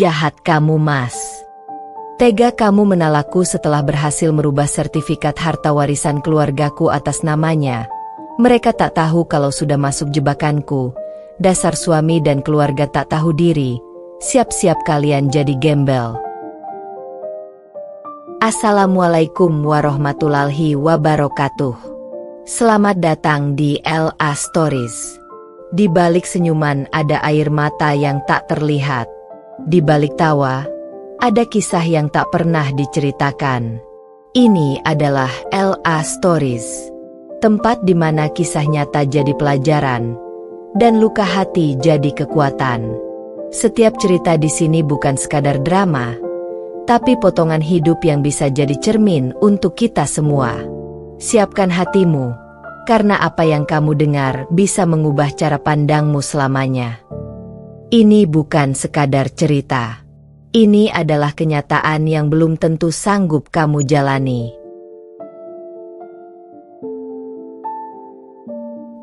Jahat kamu, Mas. Tega kamu menalakku setelah berhasil merubah sertifikat harta warisan keluargaku atas namanya. Mereka tak tahu kalau sudah masuk jebakanku. Dasar suami dan keluarga tak tahu diri. Siap-siap kalian jadi gembel. Assalamualaikum warahmatullahi wabarakatuh. Selamat datang di LA Stories. Di balik senyuman ada air mata yang tak terlihat. Di balik tawa, ada kisah yang tak pernah diceritakan. Ini adalah LA Stories, tempat di mana kisah nyata jadi pelajaran, dan luka hati jadi kekuatan. Setiap cerita di sini bukan sekadar drama, tapi potongan hidup yang bisa jadi cermin untuk kita semua. Siapkan hatimu, karena apa yang kamu dengar bisa mengubah cara pandangmu selamanya. Ini bukan sekadar cerita. Ini adalah kenyataan yang belum tentu sanggup kamu jalani.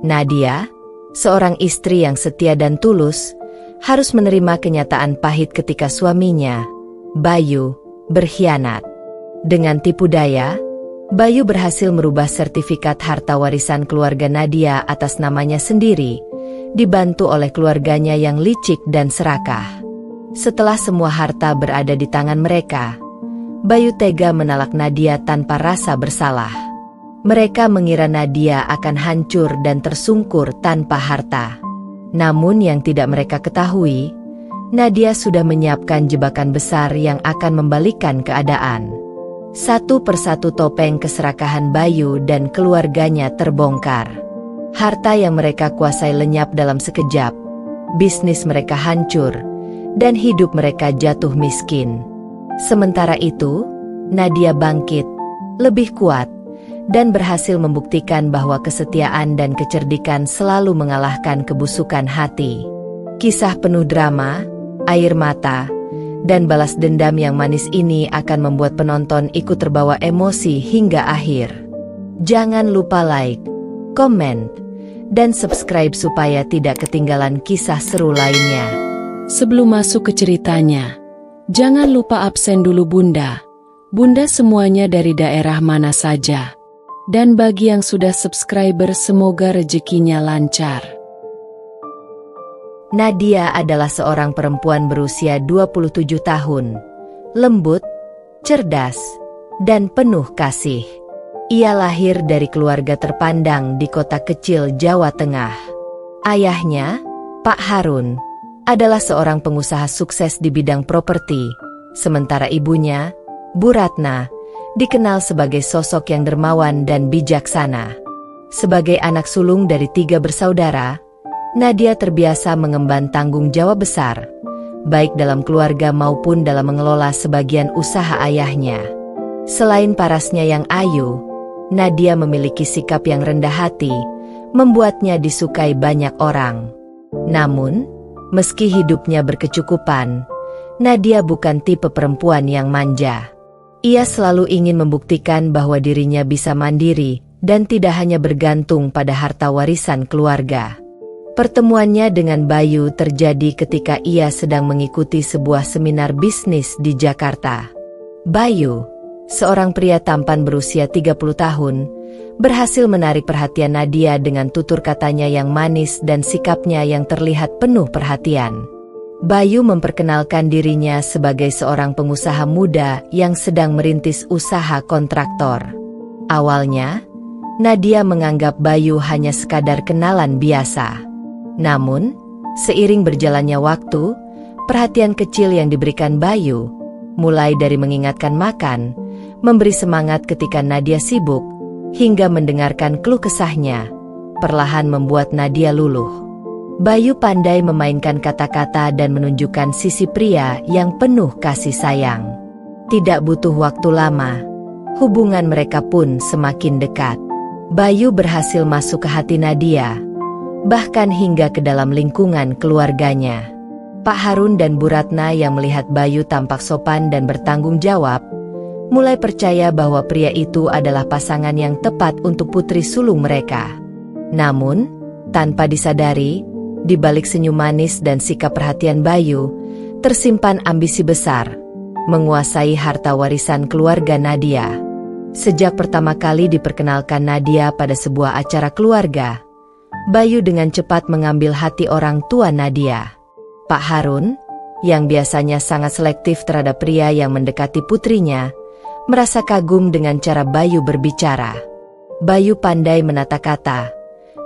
Nadia, seorang istri yang setia dan tulus, harus menerima kenyataan pahit ketika suaminya, Bayu, berkhianat. Dengan tipu daya, Bayu berhasil merubah sertifikat harta warisan keluarga Nadia atas namanya sendiri, dibantu oleh keluarganya yang licik dan serakah. Setelah semua harta berada di tangan mereka, Bayu tega menalak Nadia tanpa rasa bersalah. Mereka mengira Nadia akan hancur dan tersungkur tanpa harta. Namun yang tidak mereka ketahui, Nadia sudah menyiapkan jebakan besar yang akan membalikkan keadaan. Satu persatu topeng keserakahan Bayu dan keluarganya terbongkar. Harta yang mereka kuasai lenyap dalam sekejap, bisnis mereka hancur, dan hidup mereka jatuh miskin. Sementara itu, Nadia bangkit, lebih kuat, dan berhasil membuktikan bahwa kesetiaan dan kecerdikan selalu mengalahkan kebusukan hati. Kisah penuh drama, air mata, dan balas dendam yang manis ini akan membuat penonton ikut terbawa emosi hingga akhir. Jangan lupa like, komen, dan subscribe supaya tidak ketinggalan kisah seru lainnya. Sebelum masuk ke ceritanya, jangan lupa absen dulu Bunda. Bunda semuanya dari daerah mana saja. Dan bagi yang sudah subscriber semoga rezekinya lancar. Nadia adalah seorang perempuan berusia 27 tahun. Lembut, cerdas, dan penuh kasih. Ia lahir dari keluarga terpandang di kota kecil Jawa Tengah. Ayahnya, Pak Harun, adalah seorang pengusaha sukses di bidang properti, sementara ibunya, Bu Ratna, dikenal sebagai sosok yang dermawan dan bijaksana. Sebagai anak sulung dari 3 bersaudara, Nadia terbiasa mengemban tanggung jawab besar, baik dalam keluarga maupun dalam mengelola sebagian usaha ayahnya. Selain parasnya yang ayu, Nadia memiliki sikap yang rendah hati, membuatnya disukai banyak orang. Namun, meski hidupnya berkecukupan, Nadia bukan tipe perempuan yang manja. Ia selalu ingin membuktikan bahwa dirinya bisa mandiri dan tidak hanya bergantung pada harta warisan keluarga. Pertemuannya dengan Bayu terjadi ketika ia sedang mengikuti sebuah seminar bisnis di Jakarta. Bayu, seorang pria tampan berusia 30 tahun, berhasil menarik perhatian Nadia dengan tutur katanya yang manis dan sikapnya yang terlihat penuh perhatian. Bayu memperkenalkan dirinya sebagai seorang pengusaha muda yang sedang merintis usaha kontraktor. Awalnya, Nadia menganggap Bayu hanya sekadar kenalan biasa. Namun, seiring berjalannya waktu, perhatian kecil yang diberikan Bayu, mulai dari mengingatkan makan, memberi semangat ketika Nadia sibuk, hingga mendengarkan keluh kesahnya, perlahan membuat Nadia luluh. Bayu pandai memainkan kata-kata dan menunjukkan sisi pria yang penuh kasih sayang. Tidak butuh waktu lama, hubungan mereka pun semakin dekat. Bayu berhasil masuk ke hati Nadia, bahkan hingga ke dalam lingkungan keluarganya. Pak Harun dan Bu Ratna yang melihat Bayu tampak sopan dan bertanggung jawab, mulai percaya bahwa pria itu adalah pasangan yang tepat untuk putri sulung mereka. Namun, tanpa disadari, di balik senyum manis dan sikap perhatian Bayu, Tersimpan ambisi besar, menguasai harta warisan keluarga Nadia. Sejak pertama kali diperkenalkan Nadia pada sebuah acara keluarga, Bayu dengan cepat mengambil hati orang tua Nadia. Pak Harun, yang biasanya sangat selektif terhadap pria yang mendekati putrinya, merasa kagum dengan cara Bayu berbicara. Bayu pandai menata kata,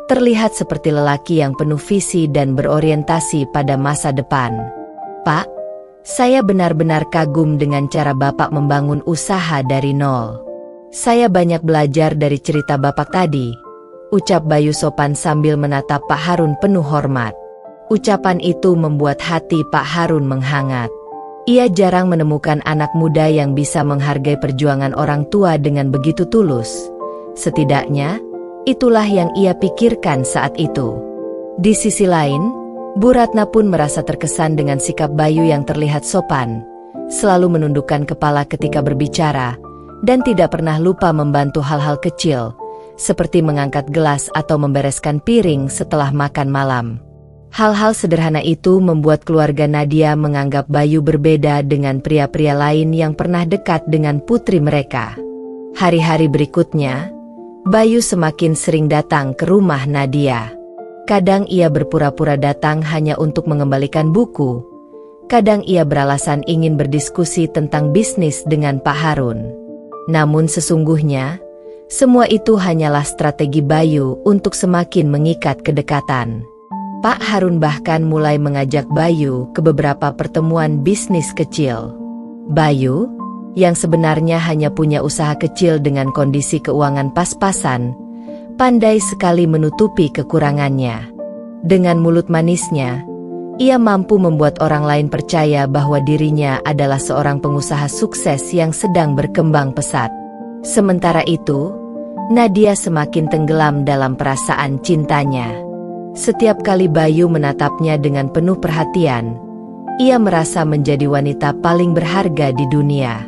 terlihat seperti lelaki yang penuh visi dan berorientasi pada masa depan. Pak, saya benar-benar kagum dengan cara Bapak membangun usaha dari nol. Saya banyak belajar dari cerita Bapak tadi, ucap Bayu sopan sambil menatap Pak Harun penuh hormat. Ucapan itu membuat hati Pak Harun menghangat. Ia jarang menemukan anak muda yang bisa menghargai perjuangan orang tua dengan begitu tulus. Setidaknya, itulah yang ia pikirkan saat itu. Di sisi lain, Bu Ratna pun merasa terkesan dengan sikap Bayu yang terlihat sopan, selalu menundukkan kepala ketika berbicara, dan tidak pernah lupa membantu hal-hal kecil, seperti mengangkat gelas atau membereskan piring setelah makan malam. Hal-hal sederhana itu membuat keluarga Nadia menganggap Bayu berbeda dengan pria-pria lain yang pernah dekat dengan putri mereka. Hari-hari berikutnya, Bayu semakin sering datang ke rumah Nadia. Kadang ia berpura-pura datang hanya untuk mengembalikan buku. Kadang ia beralasan ingin berdiskusi tentang bisnis dengan Pak Harun. Namun sesungguhnya, semua itu hanyalah strategi Bayu untuk semakin mengikat kedekatan. Pak Harun bahkan mulai mengajak Bayu ke beberapa pertemuan bisnis kecil. Bayu, yang sebenarnya hanya punya usaha kecil dengan kondisi keuangan pas-pasan, pandai sekali menutupi kekurangannya. Dengan mulut manisnya, ia mampu membuat orang lain percaya bahwa dirinya adalah seorang pengusaha sukses yang sedang berkembang pesat. Sementara itu, Nadia semakin tenggelam dalam perasaan cintanya. Setiap kali Bayu menatapnya dengan penuh perhatian, ia merasa menjadi wanita paling berharga di dunia.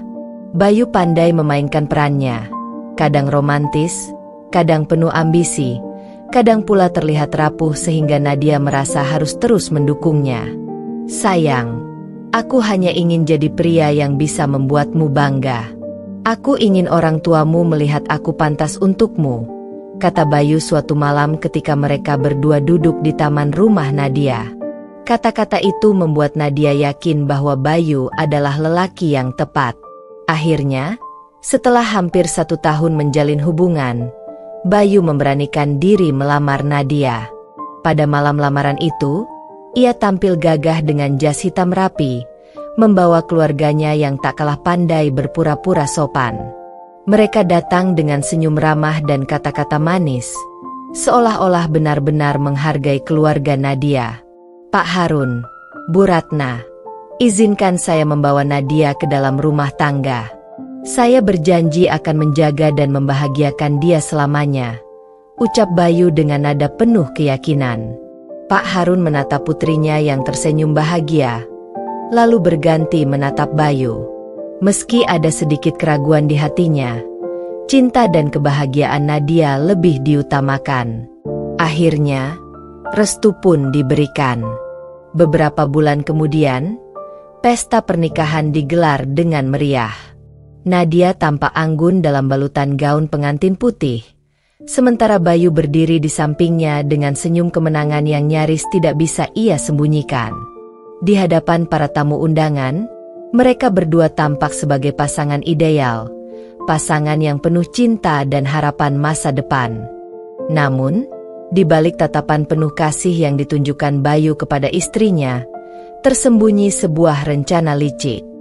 Bayu pandai memainkan perannya, kadang romantis, kadang penuh ambisi, kadang pula terlihat rapuh sehingga Nadia merasa harus terus mendukungnya. Sayang, aku hanya ingin jadi pria yang bisa membuatmu bangga. Aku ingin orang tuamu melihat aku pantas untukmu, kata Bayu suatu malam ketika mereka berdua duduk di taman rumah Nadia. Kata-kata itu membuat Nadia yakin bahwa Bayu adalah lelaki yang tepat. Akhirnya, setelah hampir 1 tahun menjalin hubungan, Bayu memberanikan diri melamar Nadia. Pada malam lamaran itu, ia tampil gagah dengan jas hitam rapi, membawa keluarganya yang tak kalah pandai berpura-pura sopan. Mereka datang dengan senyum ramah dan kata-kata manis, seolah-olah benar-benar menghargai keluarga Nadia. Pak Harun, Bu Ratna, izinkan saya membawa Nadia ke dalam rumah tangga. Saya berjanji akan menjaga dan membahagiakan dia selamanya, ucap Bayu dengan nada penuh keyakinan. Pak Harun menatap putrinya yang tersenyum bahagia, lalu berganti menatap Bayu. Meski ada sedikit keraguan di hatinya, cinta dan kebahagiaan Nadia lebih diutamakan. Akhirnya, restu pun diberikan. Beberapa bulan kemudian, pesta pernikahan digelar dengan meriah. Nadia tampak anggun dalam balutan gaun pengantin putih, sementara Bayu berdiri di sampingnya dengan senyum kemenangan yang nyaris tidak bisa ia sembunyikan. Di hadapan para tamu undangan, mereka berdua tampak sebagai pasangan ideal, pasangan yang penuh cinta dan harapan masa depan. Namun, di balik tatapan penuh kasih yang ditunjukkan Bayu kepada istrinya, tersembunyi sebuah rencana licik.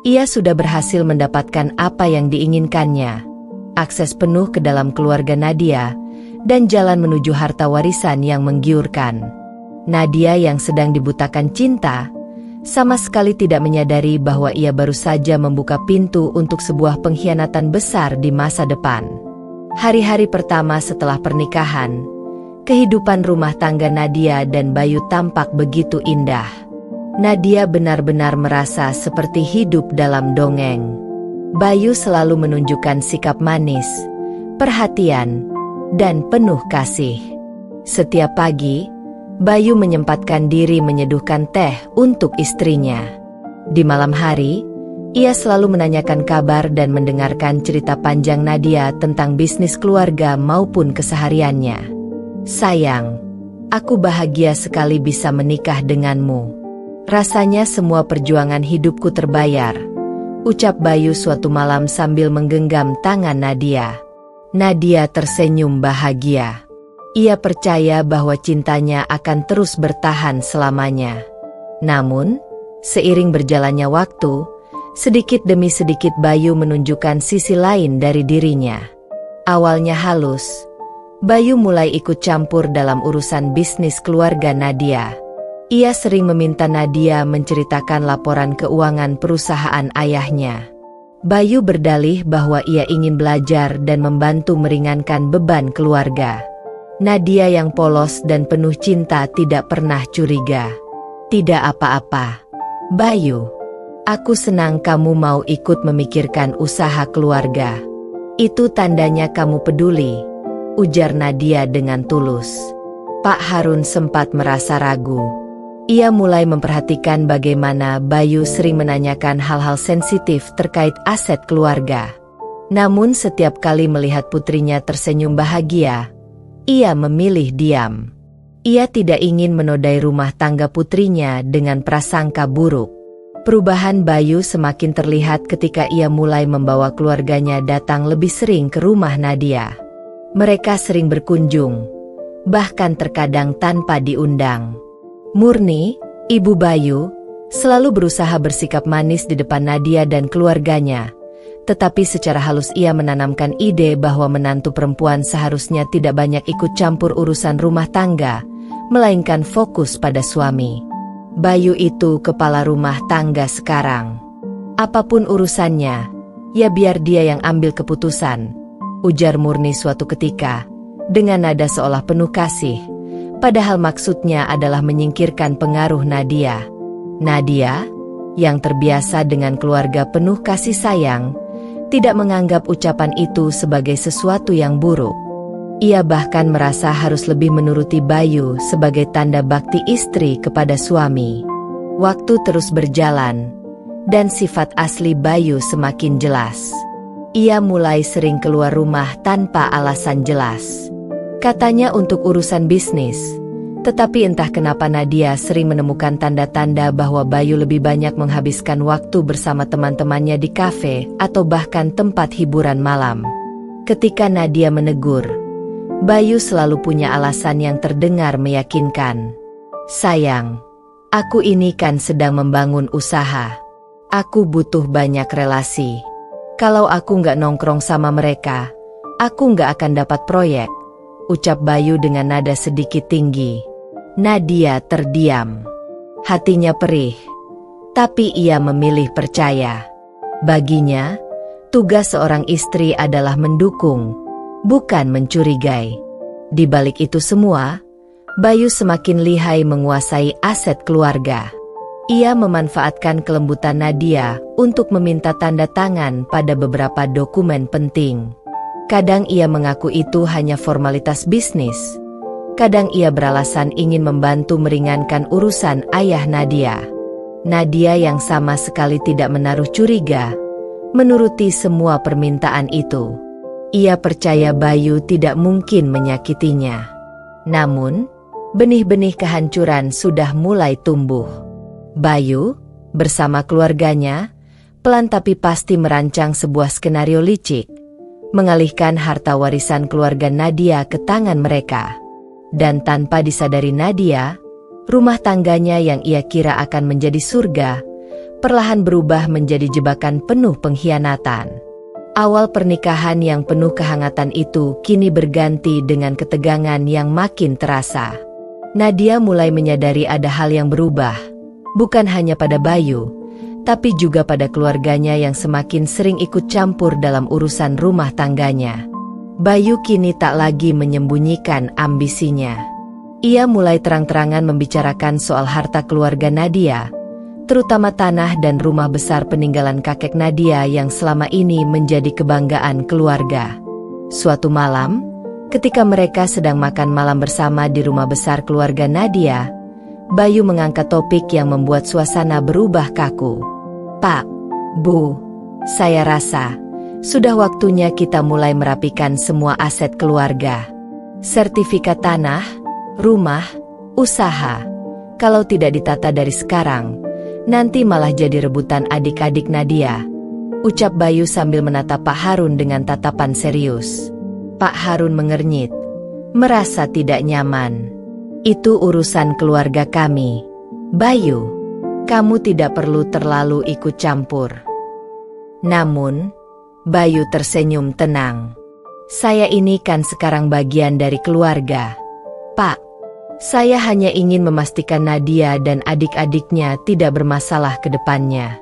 Ia sudah berhasil mendapatkan apa yang diinginkannya, akses penuh ke dalam keluarga Nadia, dan jalan menuju harta warisan yang menggiurkan. Nadia yang sedang dibutakan cinta, sama sekali tidak menyadari bahwa ia baru saja membuka pintu untuk sebuah pengkhianatan besar di masa depan. Hari-hari pertama setelah pernikahan, kehidupan rumah tangga Nadia dan Bayu tampak begitu indah. Nadia benar-benar merasa seperti hidup dalam dongeng. Bayu selalu menunjukkan sikap manis, perhatian, dan penuh kasih. Setiap pagi, Bayu menyempatkan diri menyeduhkan teh untuk istrinya. Di malam hari, ia selalu menanyakan kabar dan mendengarkan cerita panjang Nadia tentang bisnis keluarga maupun kesehariannya. "Sayang, aku bahagia sekali bisa menikah denganmu. Rasanya semua perjuangan hidupku terbayar," ucap Bayu suatu malam sambil menggenggam tangan Nadia. Nadia tersenyum bahagia. Ia percaya bahwa cintanya akan terus bertahan selamanya. Namun, seiring berjalannya waktu, sedikit demi sedikit Bayu menunjukkan sisi lain dari dirinya. Awalnya halus, Bayu mulai ikut campur dalam urusan bisnis keluarga Nadia. Ia sering meminta Nadia menceritakan laporan keuangan perusahaan ayahnya. Bayu berdalih bahwa ia ingin belajar dan membantu meringankan beban keluarga. Nadia yang polos dan penuh cinta tidak pernah curiga. "Tidak apa-apa, Bayu. Aku senang kamu mau ikut memikirkan usaha keluarga. Itu tandanya kamu peduli," ujar Nadia dengan tulus. Pak Harun sempat merasa ragu. Ia mulai memperhatikan bagaimana Bayu sering menanyakan hal-hal sensitif terkait aset keluarga. Namun setiap kali melihat putrinya tersenyum bahagia, ia memilih diam. Ia tidak ingin menodai rumah tangga putrinya dengan prasangka buruk. Perubahan Bayu semakin terlihat ketika ia mulai membawa keluarganya datang lebih sering ke rumah Nadia. Mereka sering berkunjung, bahkan terkadang tanpa diundang. Murni, ibu Bayu, selalu berusaha bersikap manis di depan Nadia dan keluarganya. Tetapi secara halus ia menanamkan ide bahwa menantu perempuan seharusnya tidak banyak ikut campur urusan rumah tangga, melainkan fokus pada suami. Bayu itu kepala rumah tangga sekarang. Apapun urusannya, ya biar dia yang ambil keputusan, ujar Murni suatu ketika, dengan nada seolah penuh kasih. Padahal maksudnya adalah menyingkirkan pengaruh Nadia. Nadia, yang terbiasa dengan keluarga penuh kasih sayang, tidak menganggap ucapan itu sebagai sesuatu yang buruk. Ia bahkan merasa harus lebih menuruti Bayu sebagai tanda bakti istri kepada suami. Waktu terus berjalan, dan sifat asli Bayu semakin jelas. Ia mulai sering keluar rumah tanpa alasan jelas. Katanya untuk urusan bisnis, tetapi entah kenapa Nadia sering menemukan tanda-tanda bahwa Bayu lebih banyak menghabiskan waktu bersama teman-temannya di kafe atau bahkan tempat hiburan malam. Ketika Nadia menegur, Bayu selalu punya alasan yang terdengar meyakinkan. "Sayang, aku ini kan sedang membangun usaha. Aku butuh banyak relasi. Kalau aku nggak nongkrong sama mereka, aku nggak akan dapat proyek," ucap Bayu dengan nada sedikit tinggi. Nadia terdiam. Hatinya perih. Tapi ia memilih percaya. Baginya, tugas seorang istri adalah mendukung, bukan mencurigai. Di balik itu semua, Bayu semakin lihai menguasai aset keluarga. Ia memanfaatkan kelembutan Nadia untuk meminta tanda tangan pada beberapa dokumen penting. Kadang ia mengaku itu hanya formalitas bisnis. Kadang ia beralasan ingin membantu meringankan urusan ayah Nadia. Nadia yang sama sekali tidak menaruh curiga, menuruti semua permintaan itu. Ia percaya Bayu tidak mungkin menyakitinya. Namun, benih-benih kehancuran sudah mulai tumbuh. Bayu, bersama keluarganya, pelan tapi pasti merancang sebuah skenario licik, mengalihkan harta warisan keluarga Nadia ke tangan mereka. Dan tanpa disadari Nadia, rumah tangganya yang ia kira akan menjadi surga, perlahan berubah menjadi jebakan penuh pengkhianatan. Awal pernikahan yang penuh kehangatan itu kini berganti dengan ketegangan yang makin terasa. Nadia mulai menyadari ada hal yang berubah, bukan hanya pada Bayu, tapi juga pada keluarganya yang semakin sering ikut campur dalam urusan rumah tangganya. Bayu kini tak lagi menyembunyikan ambisinya. Ia mulai terang-terangan membicarakan soal harta keluarga Nadia, terutama tanah dan rumah besar peninggalan kakek Nadia yang selama ini menjadi kebanggaan keluarga. Suatu malam, ketika mereka sedang makan malam bersama di rumah besar keluarga Nadia, Bayu mengangkat topik yang membuat suasana berubah kaku. Pak, Bu, saya rasa sudah waktunya kita mulai merapikan semua aset keluarga. Sertifikat tanah, rumah, usaha. Kalau tidak ditata dari sekarang, nanti malah jadi rebutan adik-adik Nadia, ucap Bayu sambil menatap Pak Harun dengan tatapan serius. Pak Harun mengernyit, merasa tidak nyaman. Itu urusan keluarga kami. Bayu, kamu tidak perlu terlalu ikut campur. Namun, Bayu tersenyum tenang. Saya ini kan sekarang bagian dari keluarga. Pak, saya hanya ingin memastikan Nadia dan adik-adiknya tidak bermasalah ke depannya.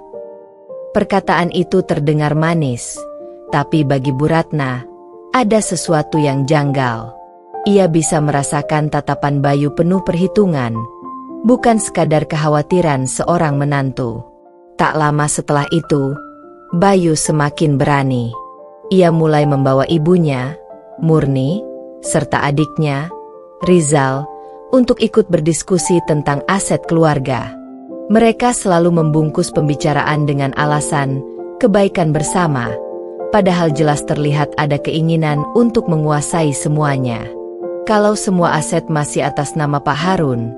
Perkataan itu terdengar manis, tapi bagi Bu Ratna, ada sesuatu yang janggal. Ia bisa merasakan tatapan Bayu penuh perhitungan, bukan sekadar kekhawatiran seorang menantu. Tak lama setelah itu, Bayu semakin berani. Ia mulai membawa ibunya, Murni, serta adiknya, Rizal, untuk ikut berdiskusi tentang aset keluarga. Mereka selalu membungkus pembicaraan dengan alasan kebaikan bersama, padahal jelas terlihat ada keinginan untuk menguasai semuanya. Kalau semua aset masih atas nama Pak Harun,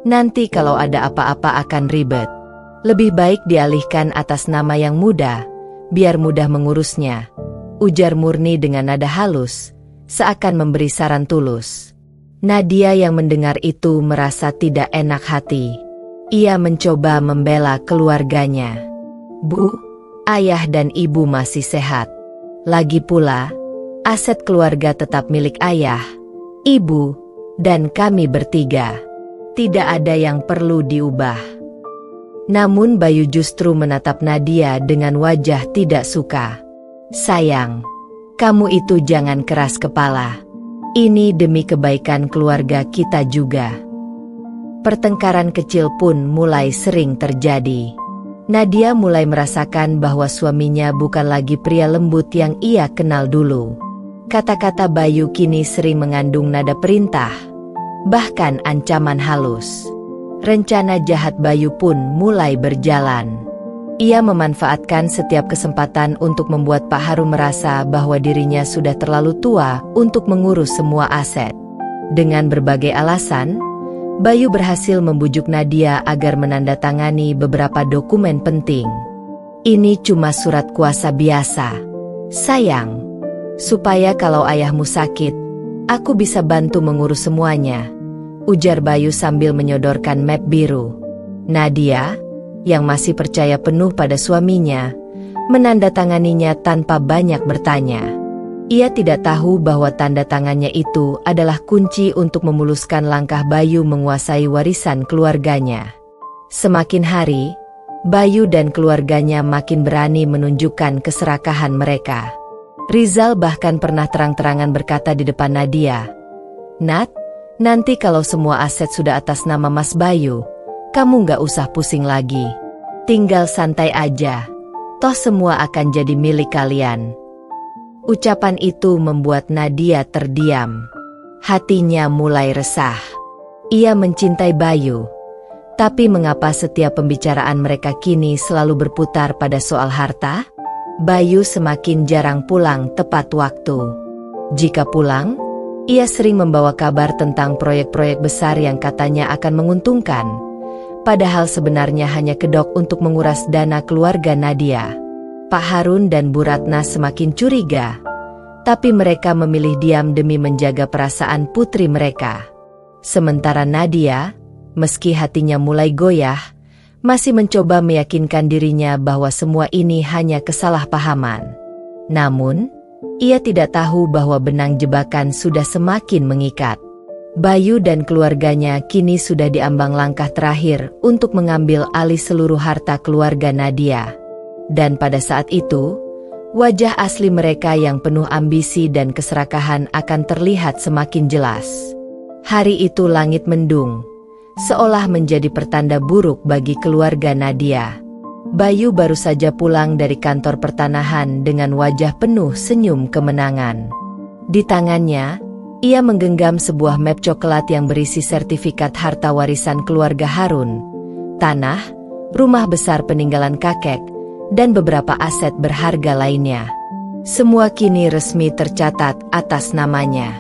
nanti kalau ada apa-apa akan ribet. Lebih baik dialihkan atas nama yang muda, biar mudah mengurusnya, ujar Murni dengan nada halus, seakan memberi saran tulus. Nadia yang mendengar itu merasa tidak enak hati. Ia mencoba membela keluarganya. Bu, ayah dan ibu masih sehat. Lagi pula, aset keluarga tetap milik ayah, ibu, dan kami bertiga. Tidak ada yang perlu diubah. Namun Bayu justru menatap Nadia dengan wajah tidak suka. Sayang, kamu itu jangan keras kepala. Ini demi kebaikan keluarga kita juga. Pertengkaran kecil pun mulai sering terjadi. Nadia mulai merasakan bahwa suaminya bukan lagi pria lembut yang ia kenal dulu. Kata-kata Bayu kini sering mengandung nada perintah, bahkan ancaman halus. Rencana jahat Bayu pun mulai berjalan. Ia memanfaatkan setiap kesempatan untuk membuat Pak Harun merasa bahwa dirinya sudah terlalu tua untuk mengurus semua aset. Dengan berbagai alasan, Bayu berhasil membujuk Nadia agar menandatangani beberapa dokumen penting. Ini cuma surat kuasa biasa, sayang. Supaya kalau ayahmu sakit, aku bisa bantu mengurus semuanya, ujar Bayu sambil menyodorkan map biru. Nadia, yang masih percaya penuh pada suaminya, menandatanganinya tanpa banyak bertanya. Ia tidak tahu bahwa tanda tangannya itu adalah kunci untuk memuluskan langkah Bayu menguasai warisan keluarganya. Semakin hari, Bayu dan keluarganya makin berani menunjukkan keserakahan mereka. Rizal bahkan pernah terang-terangan berkata di depan Nadia, "Nat, nanti kalau semua aset sudah atas nama Mas Bayu, kamu nggak usah pusing lagi. Tinggal santai aja. Toh semua akan jadi milik kalian." Ucapan itu membuat Nadia terdiam. Hatinya mulai resah. Ia mencintai Bayu. Tapi mengapa setiap pembicaraan mereka kini selalu berputar pada soal harta? Bayu semakin jarang pulang tepat waktu. Jika pulang, ia sering membawa kabar tentang proyek-proyek besar yang katanya akan menguntungkan. Padahal sebenarnya hanya kedok untuk menguras dana keluarga Nadia. Pak Harun dan Bu Ratna semakin curiga. Tapi mereka memilih diam demi menjaga perasaan putri mereka. Sementara Nadia, meski hatinya mulai goyah, masih mencoba meyakinkan dirinya bahwa semua ini hanya kesalahpahaman. Namun, ia tidak tahu bahwa benang jebakan sudah semakin mengikat. Bayu dan keluarganya kini sudah diambang langkah terakhir untuk mengambil alih seluruh harta keluarga Nadia. Dan pada saat itu, wajah asli mereka yang penuh ambisi dan keserakahan akan terlihat semakin jelas. Hari itu langit mendung, seolah menjadi pertanda buruk bagi keluarga Nadia. Bayu baru saja pulang dari kantor pertanahan dengan wajah penuh senyum kemenangan. Di tangannya, ia menggenggam sebuah map coklat yang berisi sertifikat harta warisan keluarga Harun, tanah, rumah besar peninggalan kakek, dan beberapa aset berharga lainnya. Semua kini resmi tercatat atas namanya.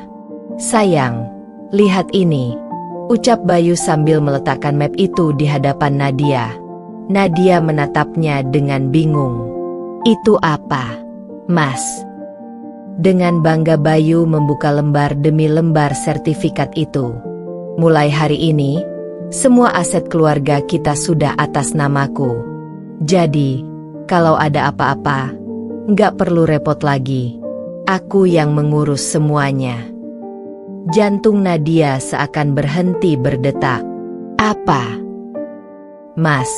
Sayang, lihat ini, ucap Bayu sambil meletakkan map itu di hadapan Nadia. Nadia menatapnya dengan bingung. Itu apa, Mas? Dengan bangga Bayu membuka lembar demi lembar sertifikat itu. Mulai hari ini, semua aset keluarga kita sudah atas namaku. Jadi, kalau ada apa-apa, nggak perlu repot lagi. Aku yang mengurus semuanya. Jantung Nadia seakan berhenti berdetak. Apa? Mas,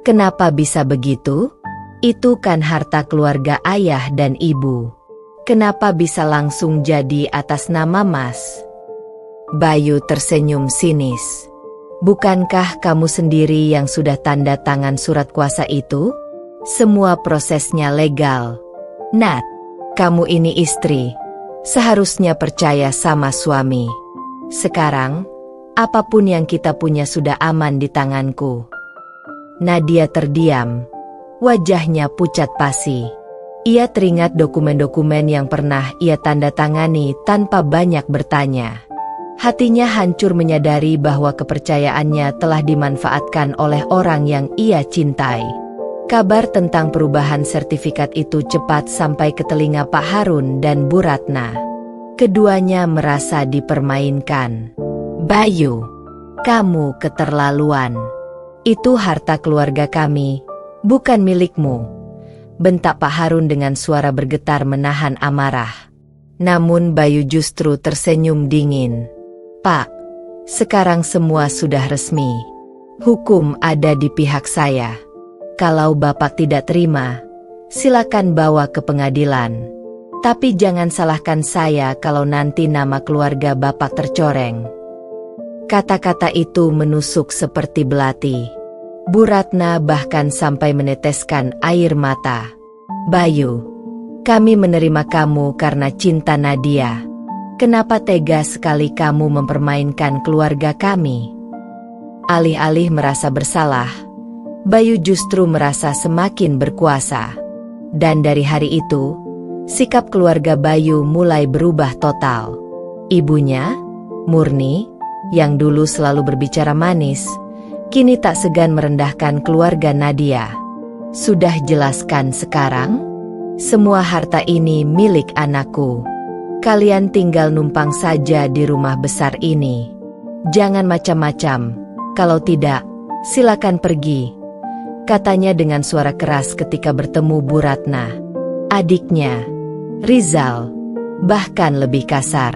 kenapa bisa begitu? Itu kan harta keluarga ayah dan ibu. Kenapa bisa langsung jadi atas nama Mas? Bayu tersenyum sinis. Bukankah kamu sendiri yang sudah tanda tangan surat kuasa itu? Semua prosesnya legal. Nat, kamu ini istri. Seharusnya percaya sama suami. Sekarang, apapun yang kita punya sudah aman di tanganku. Nadia terdiam. Wajahnya pucat pasi. Ia teringat dokumen-dokumen yang pernah ia tanda tangani tanpa banyak bertanya. Hatinya hancur menyadari bahwa kepercayaannya telah dimanfaatkan oleh orang yang ia cintai. Kabar tentang perubahan sertifikat itu cepat sampai ke telinga Pak Harun dan Bu Ratna. Keduanya merasa dipermainkan. Bayu, kamu keterlaluan. Itu harta keluarga kami, bukan milikmu. Bentak Pak Harun dengan suara bergetar menahan amarah. Namun Bayu justru tersenyum dingin. Pak, sekarang semua sudah resmi. Hukum ada di pihak saya. Kalau Bapak tidak terima, silakan bawa ke pengadilan. Tapi jangan salahkan saya kalau nanti nama keluarga Bapak tercoreng. Kata-kata itu menusuk seperti belati. Bu Ratna bahkan sampai meneteskan air mata. Bayu, kami menerima kamu karena cinta Nadia. Kenapa tega sekali kamu mempermainkan keluarga kami? Alih-alih merasa bersalah, Bayu justru merasa semakin berkuasa. Dan dari hari itu, sikap keluarga Bayu mulai berubah total. Ibunya, Murni, yang dulu selalu berbicara manis, kini tak segan merendahkan keluarga Nadia. Sudah jelaskan sekarang? Semua harta ini milik anakku. Kalian tinggal numpang saja di rumah besar ini. Jangan macam-macam, kalau tidak, silakan pergi. Katanya dengan suara keras ketika bertemu Bu Ratna. Adiknya, Rizal, bahkan lebih kasar.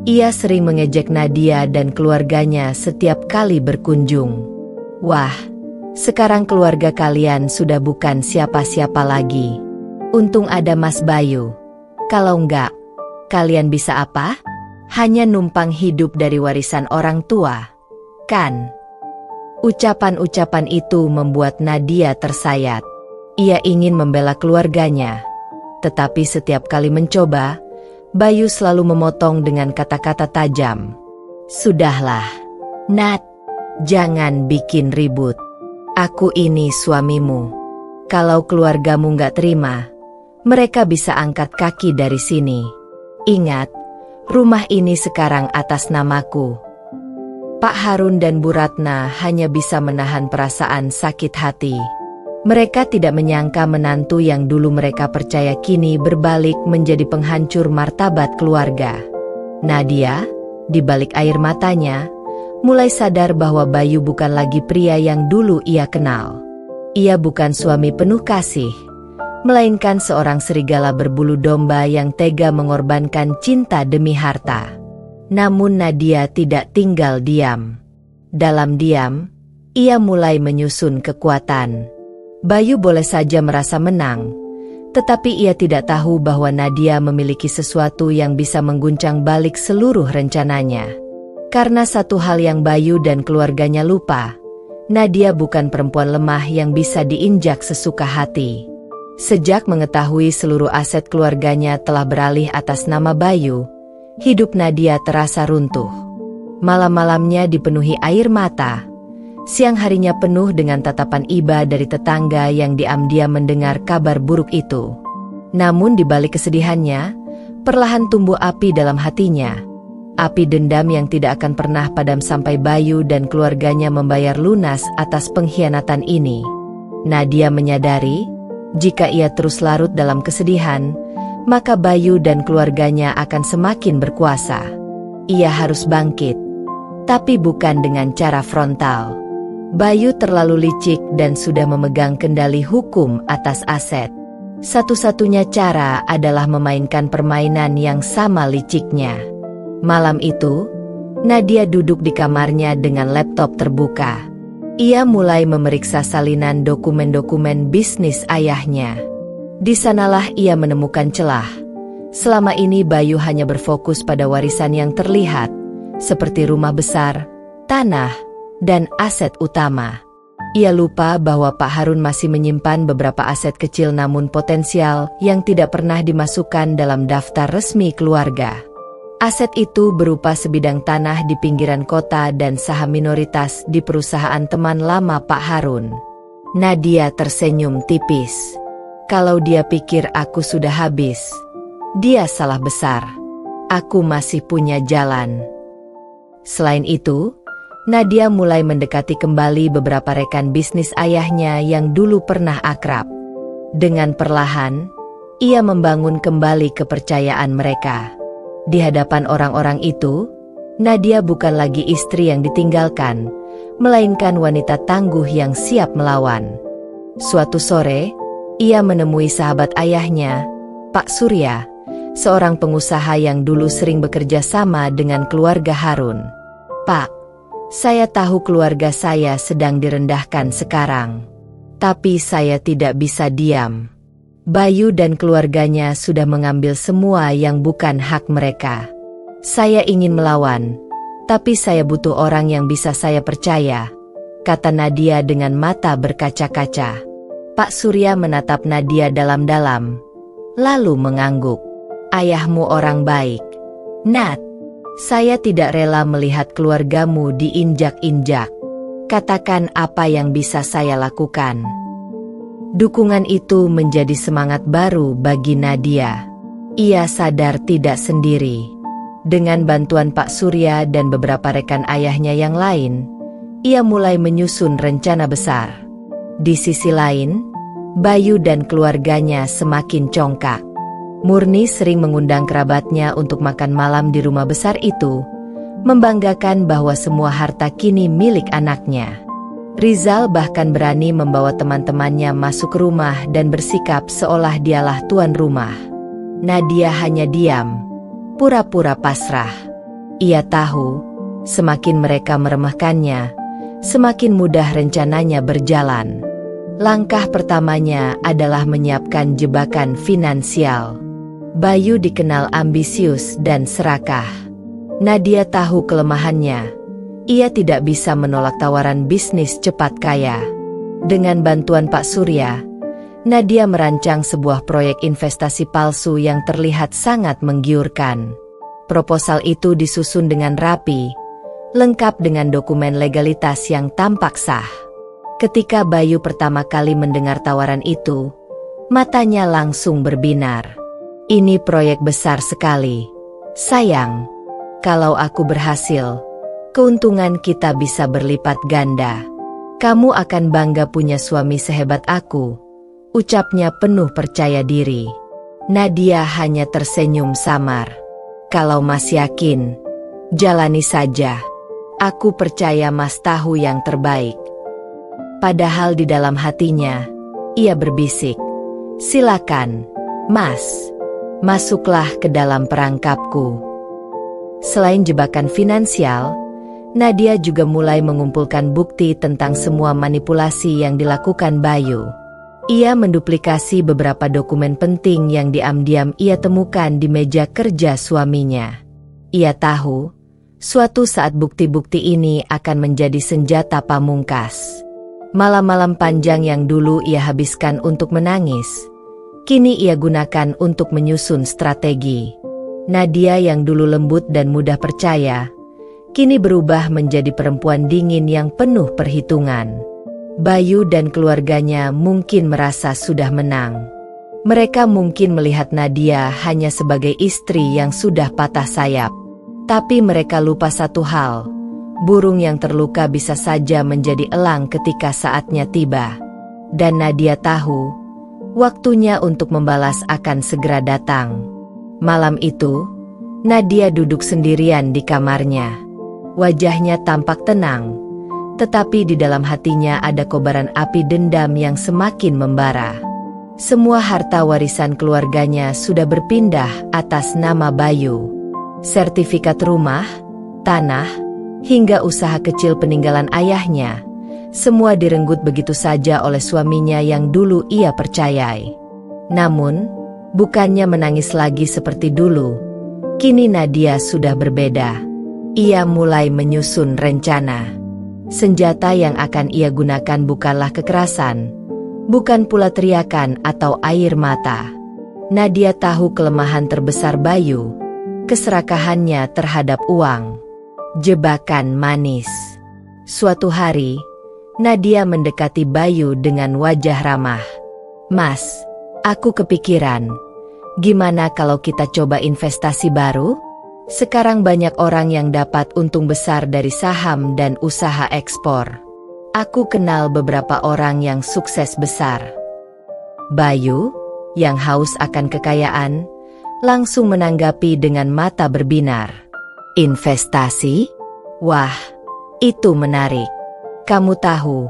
Ia sering mengejek Nadia dan keluarganya setiap kali berkunjung. Wah, sekarang keluarga kalian sudah bukan siapa-siapa lagi. Untung ada Mas Bayu. Kalau enggak, kalian bisa apa? Hanya numpang hidup dari warisan orang tua, kan? Ucapan-ucapan itu membuat Nadia tersayat. Ia ingin membela keluarganya. Tetapi setiap kali mencoba, Bayu selalu memotong dengan kata-kata tajam. Sudahlah, Nat, jangan bikin ribut. Aku ini suamimu. Kalau keluargamu nggak terima, mereka bisa angkat kaki dari sini. Ingat, rumah ini sekarang atas namaku. Pak Harun dan Bu Ratna hanya bisa menahan perasaan sakit hati. Mereka tidak menyangka menantu yang dulu mereka percaya kini berbalik menjadi penghancur martabat keluarga. Nadia, di balik air matanya, mulai sadar bahwa Bayu bukan lagi pria yang dulu ia kenal. Ia bukan suami penuh kasih, melainkan seorang serigala berbulu domba yang tega mengorbankan cinta demi harta. Namun Nadia tidak tinggal diam. Dalam diam, ia mulai menyusun kekuatan. Bayu boleh saja merasa menang, tetapi ia tidak tahu bahwa Nadia memiliki sesuatu yang bisa mengguncang balik seluruh rencananya. Karena satu hal yang Bayu dan keluarganya lupa, Nadia bukan perempuan lemah yang bisa diinjak sesuka hati. Sejak mengetahui seluruh aset keluarganya telah beralih atas nama Bayu, hidup Nadia terasa runtuh. Malam-malamnya dipenuhi air mata, Siang harinya penuh dengan tatapan iba dari tetangga yang diam-diam mendengar kabar buruk itu. Namun di balik kesedihannya, perlahan tumbuh api dalam hatinya. Api dendam yang tidak akan pernah padam sampai Bayu dan keluarganya membayar lunas atas pengkhianatan ini. Nadia menyadari, jika ia terus larut dalam kesedihan, maka Bayu dan keluarganya akan semakin berkuasa. Ia harus bangkit, tapi bukan dengan cara frontal. Bayu terlalu licik dan sudah memegang kendali hukum atas aset. Satu-satunya cara adalah memainkan permainan yang sama liciknya. Malam itu, Nadia duduk di kamarnya dengan laptop terbuka. Ia mulai memeriksa salinan dokumen-dokumen bisnis ayahnya. Di sanalah ia menemukan celah. Selama ini Bayu hanya berfokus pada warisan yang terlihat, seperti rumah besar, tanah, dan aset utama. Ia lupa bahwa Pak Harun masih menyimpan beberapa aset kecil namun potensial yang tidak pernah dimasukkan dalam daftar resmi keluarga. Aset itu berupa sebidang tanah di pinggiran kota dan saham minoritas di perusahaan teman lama Pak Harun. Nadia tersenyum tipis. Kalau dia pikir aku sudah habis, dia salah besar. Aku masih punya jalan. Selain itu, Nadia mulai mendekati kembali beberapa rekan bisnis ayahnya yang dulu pernah akrab. Dengan perlahan, ia membangun kembali kepercayaan mereka. Di hadapan orang-orang itu, Nadia bukan lagi istri yang ditinggalkan, melainkan wanita tangguh yang siap melawan. Suatu sore, ia menemui sahabat ayahnya, Pak Surya, seorang pengusaha yang dulu sering bekerja sama dengan keluarga Harun. "Pak, saya tahu keluarga saya sedang direndahkan sekarang. Tapi saya tidak bisa diam. Bayu dan keluarganya sudah mengambil semua yang bukan hak mereka. Saya ingin melawan, tapi saya butuh orang yang bisa saya percaya," kata Nadia dengan mata berkaca-kaca. Pak Surya menatap Nadia dalam-dalam, lalu mengangguk. "Ayahmu orang baik, Nat. Saya tidak rela melihat keluargamu diinjak-injak. Katakan apa yang bisa saya lakukan." Dukungan itu menjadi semangat baru bagi Nadia. Ia sadar tidak sendiri. Dengan bantuan Pak Surya dan beberapa rekan ayahnya yang lain, ia mulai menyusun rencana besar. Di sisi lain, Bayu dan keluarganya semakin congkak. Murni sering mengundang kerabatnya untuk makan malam di rumah besar itu, membanggakan bahwa semua harta kini milik anaknya. Rizal bahkan berani membawa teman-temannya masuk ke rumah dan bersikap seolah dialah tuan rumah. Nadia hanya diam, pura-pura pasrah. Ia tahu, semakin mereka meremehkannya, semakin mudah rencananya berjalan. Langkah pertamanya adalah menyiapkan jebakan finansial. Bayu dikenal ambisius dan serakah. Nadia tahu kelemahannya. Ia tidak bisa menolak tawaran bisnis cepat kaya. Dengan bantuan Pak Surya, Nadia merancang sebuah proyek investasi palsu yang terlihat sangat menggiurkan. Proposal itu disusun dengan rapi, lengkap dengan dokumen legalitas yang tampak sah. Ketika Bayu pertama kali mendengar tawaran itu, matanya langsung berbinar. "Ini proyek besar sekali. Sayang, kalau aku berhasil, keuntungan kita bisa berlipat ganda. Kamu akan bangga punya suami sehebat aku," ucapnya penuh percaya diri. Nadia hanya tersenyum samar. "Kalau Mas yakin, jalani saja. Aku percaya Mas tahu yang terbaik." Padahal di dalam hatinya, ia berbisik, "Silakan, Mas. Masuklah ke dalam perangkapku." Selain jebakan finansial, Nadia juga mulai mengumpulkan bukti tentang semua manipulasi yang dilakukan Bayu. Ia menduplikasi beberapa dokumen penting yang diam-diam ia temukan di meja kerja suaminya. Ia tahu, suatu saat bukti-bukti ini akan menjadi senjata pamungkas. Malam-malam panjang yang dulu ia habiskan untuk menangis, kini ia gunakan untuk menyusun strategi. Nadia yang dulu lembut dan mudah percaya, kini berubah menjadi perempuan dingin yang penuh perhitungan. Bayu dan keluarganya mungkin merasa sudah menang. Mereka mungkin melihat Nadia hanya sebagai istri yang sudah patah sayap. Tapi mereka lupa satu hal, burung yang terluka bisa saja menjadi elang ketika saatnya tiba. Dan Nadia tahu, waktunya untuk membalas akan segera datang. Malam itu, Nadia duduk sendirian di kamarnya. Wajahnya tampak tenang, tetapi di dalam hatinya ada kobaran api dendam yang semakin membara. Semua harta warisan keluarganya sudah berpindah atas nama Bayu. Sertifikat rumah, tanah, hingga usaha kecil peninggalan ayahnya, semua direnggut begitu saja oleh suaminya yang dulu ia percayai. Namun, bukannya menangis lagi seperti dulu, kini Nadia sudah berbeda. Ia mulai menyusun rencana. Senjata yang akan ia gunakan bukanlah kekerasan, bukan pula teriakan atau air mata. Nadia tahu kelemahan terbesar Bayu, keserakahannya terhadap uang. Jebakan manis. Suatu hari, Nadia mendekati Bayu dengan wajah ramah. "Mas, aku kepikiran, gimana kalau kita coba investasi baru? Sekarang banyak orang yang dapat untung besar dari saham dan usaha ekspor. Aku kenal beberapa orang yang sukses besar." Bayu, yang haus akan kekayaan, langsung menanggapi dengan mata berbinar. "Investasi? Wah, itu menarik. Kamu tahu,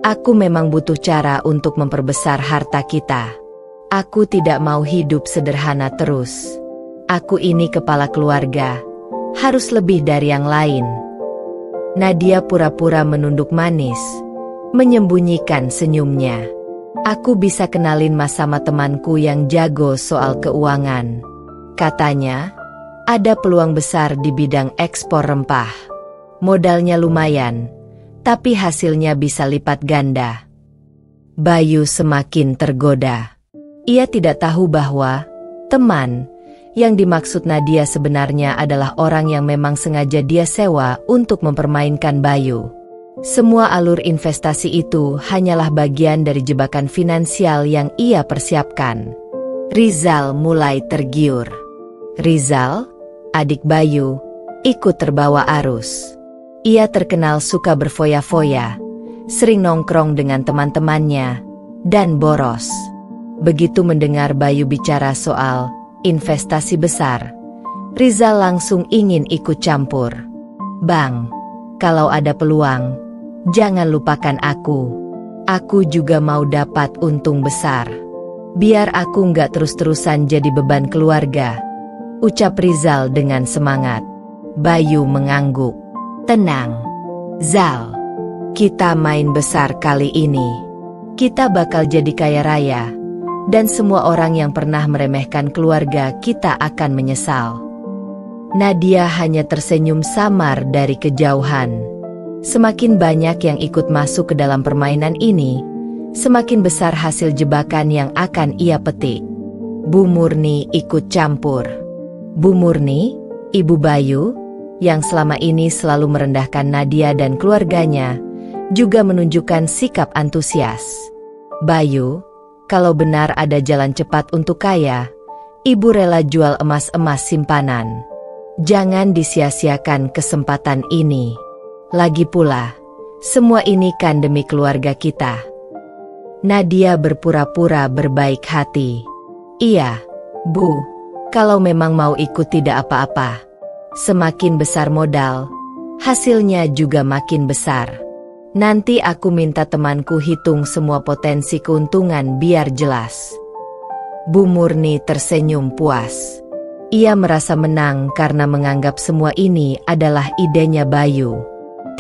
aku memang butuh cara untuk memperbesar harta kita. Aku tidak mau hidup sederhana terus. Aku ini kepala keluarga, harus lebih dari yang lain." Nadia pura-pura menunduk manis, menyembunyikan senyumnya. "Aku bisa kenalin Mas sama temanku yang jago soal keuangan. Katanya, ada peluang besar di bidang ekspor rempah. Modalnya lumayan, tapi hasilnya bisa lipat ganda." Bayu semakin tergoda. Ia tidak tahu bahwa teman yang dimaksud Nadia sebenarnya adalah orang yang memang sengaja dia sewa untuk mempermainkan Bayu. Semua alur investasi itu hanyalah bagian dari jebakan finansial yang ia persiapkan. Rizal mulai tergiur. Rizal, adik Bayu, ikut terbawa arus. Ia terkenal suka berfoya-foya, sering nongkrong dengan teman-temannya, dan boros. Begitu mendengar Bayu bicara soal investasi besar, Rizal langsung ingin ikut campur. "Bang, kalau ada peluang, jangan lupakan aku. Aku juga mau dapat untung besar. Biar aku nggak terus-terusan jadi beban keluarga," ucap Rizal dengan semangat. Bayu mengangguk. "Tenang, Zal. Kita main besar kali ini. Kita bakal jadi kaya raya. Dan semua orang yang pernah meremehkan keluarga kita akan menyesal." Nadia hanya tersenyum samar dari kejauhan. Semakin banyak yang ikut masuk ke dalam permainan ini, semakin besar hasil jebakan yang akan ia petik. Bu Murni ikut campur. Bu Murni, ibu Bayu, yang selama ini selalu merendahkan Nadia dan keluarganya, juga menunjukkan sikap antusias. "Bayu, kalau benar ada jalan cepat untuk kaya, ibu rela jual emas-emas simpanan. Jangan disia-siakan kesempatan ini. Lagi pula, semua ini kan demi keluarga kita." Nadia berpura-pura berbaik hati. "Iya, Bu, kalau memang mau ikut tidak apa-apa. Semakin besar modal, hasilnya juga makin besar. Nanti aku minta temanku hitung semua potensi keuntungan biar jelas." Bu Murni tersenyum puas. Ia merasa menang karena menganggap semua ini adalah idenya Bayu.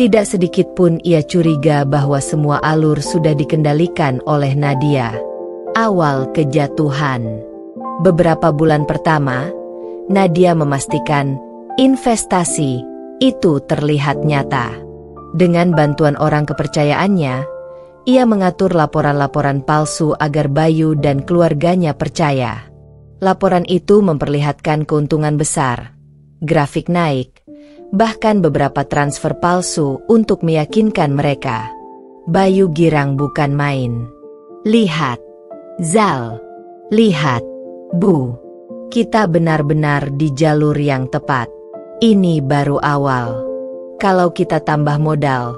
Tidak sedikit pun ia curiga bahwa semua alur sudah dikendalikan oleh Nadia. Awal kejatuhan. Beberapa bulan pertama, Nadia memastikan investasi itu terlihat nyata. Dengan bantuan orang kepercayaannya, ia mengatur laporan-laporan palsu agar Bayu dan keluarganya percaya. Laporan itu memperlihatkan keuntungan besar, grafik naik, bahkan beberapa transfer palsu untuk meyakinkan mereka. Bayu girang bukan main. Lihat, Zal. Lihat, Bu. Kita benar-benar di jalur yang tepat. Ini baru awal. Kalau kita tambah modal,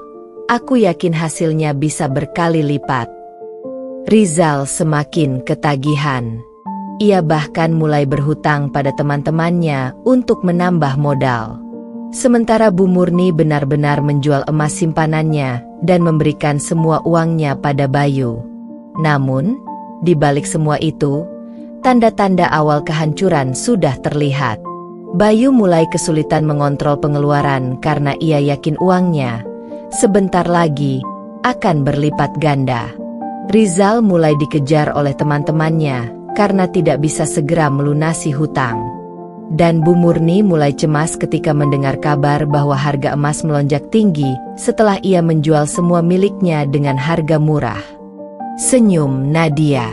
aku yakin hasilnya bisa berkali lipat. Rizal semakin ketagihan. Ia bahkan mulai berhutang pada teman-temannya untuk menambah modal. Sementara Bu Murni benar-benar menjual emas simpanannya dan memberikan semua uangnya pada Bayu. Namun, di balik semua itu, tanda-tanda awal kehancuran sudah terlihat. Bayu mulai kesulitan mengontrol pengeluaran karena ia yakin uangnya sebentar lagi akan berlipat ganda. Rizal mulai dikejar oleh teman-temannya karena tidak bisa segera melunasi hutang. Dan Bu Murni mulai cemas ketika mendengar kabar bahwa harga emas melonjak tinggi setelah ia menjual semua miliknya dengan harga murah. Senyum Nadia.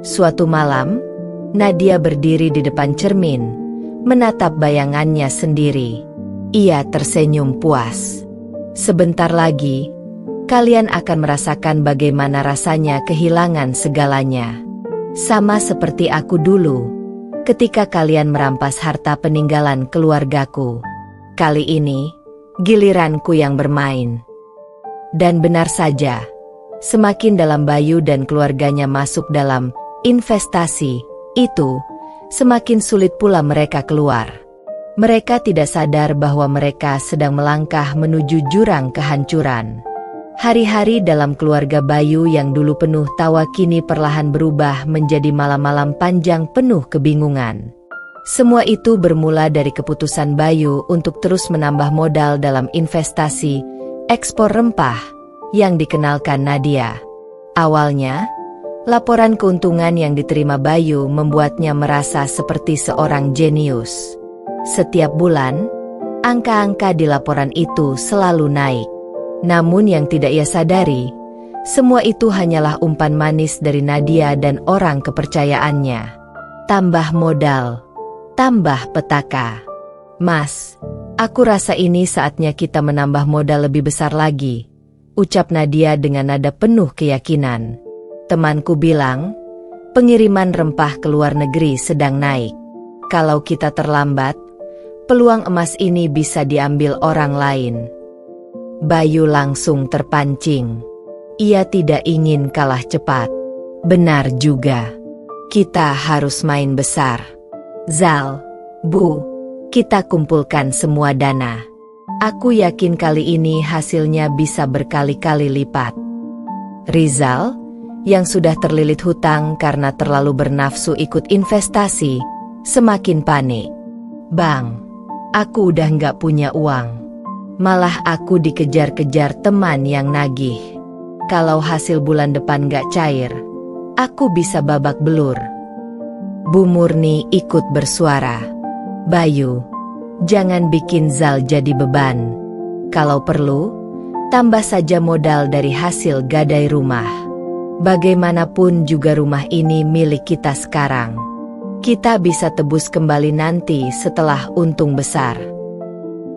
Suatu malam, Nadia berdiri di depan cermin, menatap bayangannya sendiri. Ia tersenyum puas. Sebentar lagi, kalian akan merasakan bagaimana rasanya kehilangan segalanya. Sama seperti aku dulu, ketika kalian merampas harta peninggalan keluargaku. Kali ini, giliranku yang bermain. Dan benar saja, semakin dalam Bayu dan keluarganya masuk dalam investasi itu, semakin sulit pula mereka keluar. Mereka tidak sadar bahwa mereka sedang melangkah menuju jurang kehancuran. Hari-hari dalam keluarga Bayu yang dulu penuh tawa kini perlahan berubah menjadi malam-malam panjang penuh kebingungan. Semua itu bermula dari keputusan Bayu untuk terus menambah modal dalam investasi ekspor rempah yang dikenalkan Nadia. Awalnya, laporan keuntungan yang diterima Bayu membuatnya merasa seperti seorang jenius. Setiap bulan, angka-angka di laporan itu selalu naik. Namun yang tidak ia sadari, semua itu hanyalah umpan manis dari Nadia dan orang kepercayaannya. Tambah modal, tambah petaka. Mas, aku rasa ini saatnya kita menambah modal lebih besar lagi, ucap Nadia dengan nada penuh keyakinan. Temanku bilang, pengiriman rempah ke luar negeri sedang naik. Kalau kita terlambat, peluang emas ini bisa diambil orang lain. Bayu langsung terpancing. Ia tidak ingin kalah cepat. Benar juga. Kita harus main besar. Zal, Bu, kita kumpulkan semua dana. Aku yakin kali ini hasilnya bisa berkali-kali lipat. Rizal, yang sudah terlilit hutang karena terlalu bernafsu ikut investasi, semakin panik. Bang, aku udah nggak punya uang. Malah aku dikejar-kejar teman yang nagih. Kalau hasil bulan depan gak cair, aku bisa babak belur. Bu Murni ikut bersuara. Bayu, jangan bikin Zal jadi beban. Kalau perlu, tambah saja modal dari hasil gadai rumah. Bagaimanapun juga rumah ini milik kita sekarang. Kita bisa tebus kembali nanti setelah untung besar.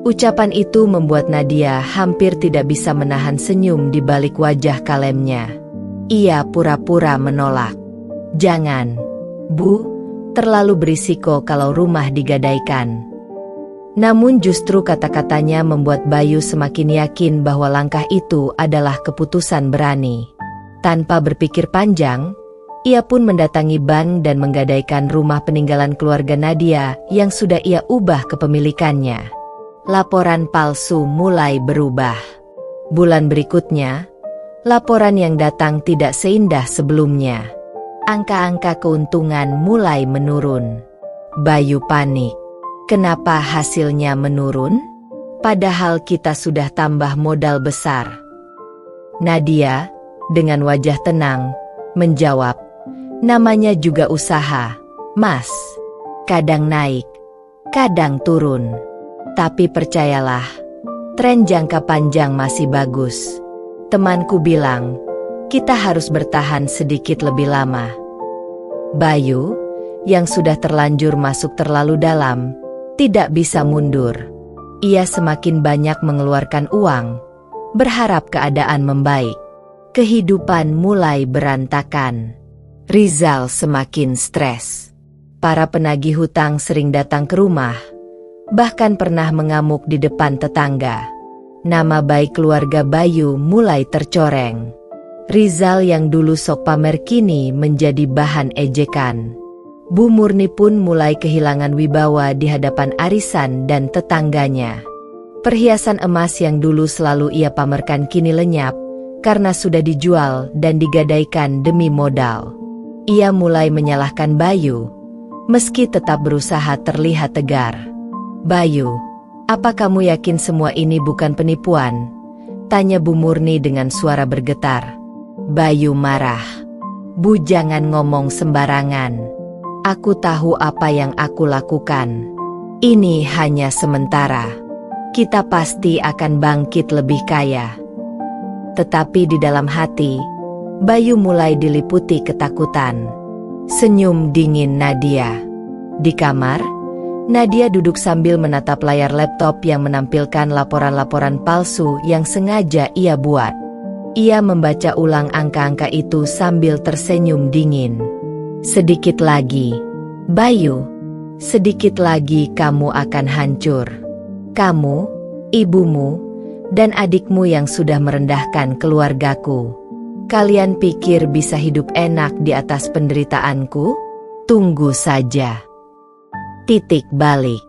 Ucapan itu membuat Nadia hampir tidak bisa menahan senyum di balik wajah kalemnya. Ia pura-pura menolak. Jangan, Bu, terlalu berisiko kalau rumah digadaikan. Namun justru kata-katanya membuat Bayu semakin yakin bahwa langkah itu adalah keputusan berani. Tanpa berpikir panjang, ia pun mendatangi bank dan menggadaikan rumah peninggalan keluarga Nadia yang sudah ia ubah kepemilikannya. Laporan palsu mulai berubah. Bulan berikutnya, laporan yang datang tidak seindah sebelumnya. Angka-angka keuntungan mulai menurun. Bayu panik. Kenapa hasilnya menurun? Padahal kita sudah tambah modal besar. Nadia, dengan wajah tenang, menjawab, namanya juga usaha, Mas. Kadang naik, kadang turun. Tapi percayalah, tren jangka panjang masih bagus. Temanku bilang, kita harus bertahan sedikit lebih lama. Bayu, yang sudah terlanjur masuk terlalu dalam, tidak bisa mundur. Ia semakin banyak mengeluarkan uang, berharap keadaan membaik. Kehidupan mulai berantakan. Rizal semakin stres. Para penagih hutang sering datang ke rumah, bahkan pernah mengamuk di depan tetangga. Nama baik keluarga Bayu mulai tercoreng. Rizal yang dulu sok pamer kini menjadi bahan ejekan. Bu Murni pun mulai kehilangan wibawa di hadapan arisan dan tetangganya. Perhiasan emas yang dulu selalu ia pamerkan kini lenyap karena sudah dijual dan digadaikan demi modal. Ia mulai menyalahkan Bayu, meski tetap berusaha terlihat tegar. "Bayu, apa kamu yakin semua ini bukan penipuan?" tanya Bu Murni dengan suara bergetar. Bayu marah. "Bu, jangan ngomong sembarangan. Aku tahu apa yang aku lakukan. Ini hanya sementara. Kita pasti akan bangkit lebih kaya." Tetapi di dalam hati, Bayu mulai diliputi ketakutan. Senyum dingin Nadia. Di kamar, Nadia duduk sambil menatap layar laptop yang menampilkan laporan-laporan palsu yang sengaja ia buat. Ia membaca ulang angka-angka itu sambil tersenyum dingin. "Sedikit lagi, Bayu, sedikit lagi kamu akan hancur. Kamu, ibumu, dan adikmu yang sudah merendahkan keluargaku. Kalian pikir bisa hidup enak di atas penderitaanku? Tunggu saja." Titik balik.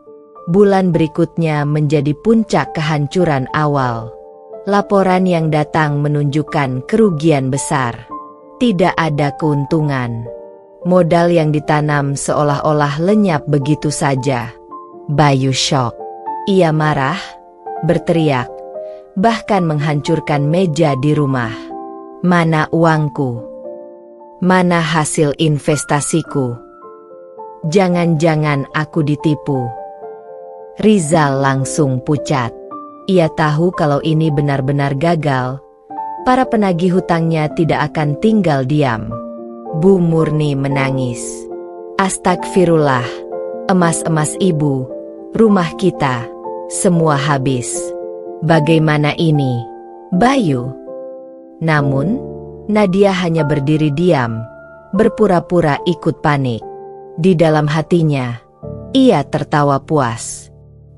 Bulan berikutnya menjadi puncak kehancuran awal. Laporan yang datang menunjukkan kerugian besar. Tidak ada keuntungan. Modal yang ditanam seolah-olah lenyap begitu saja. Bayu syok. Ia marah, berteriak, bahkan menghancurkan meja di rumah. "Mana uangku? Mana hasil investasiku? Jangan-jangan aku ditipu." Rizal langsung pucat. Ia tahu kalau ini benar-benar gagal, para penagih hutangnya tidak akan tinggal diam. Bu Murni menangis. "Astagfirullah, emas-emas ibu, rumah kita, semua habis. Bagaimana ini, Bayu?" Namun, Nadia hanya berdiri diam, berpura-pura ikut panik. Di dalam hatinya, ia tertawa puas.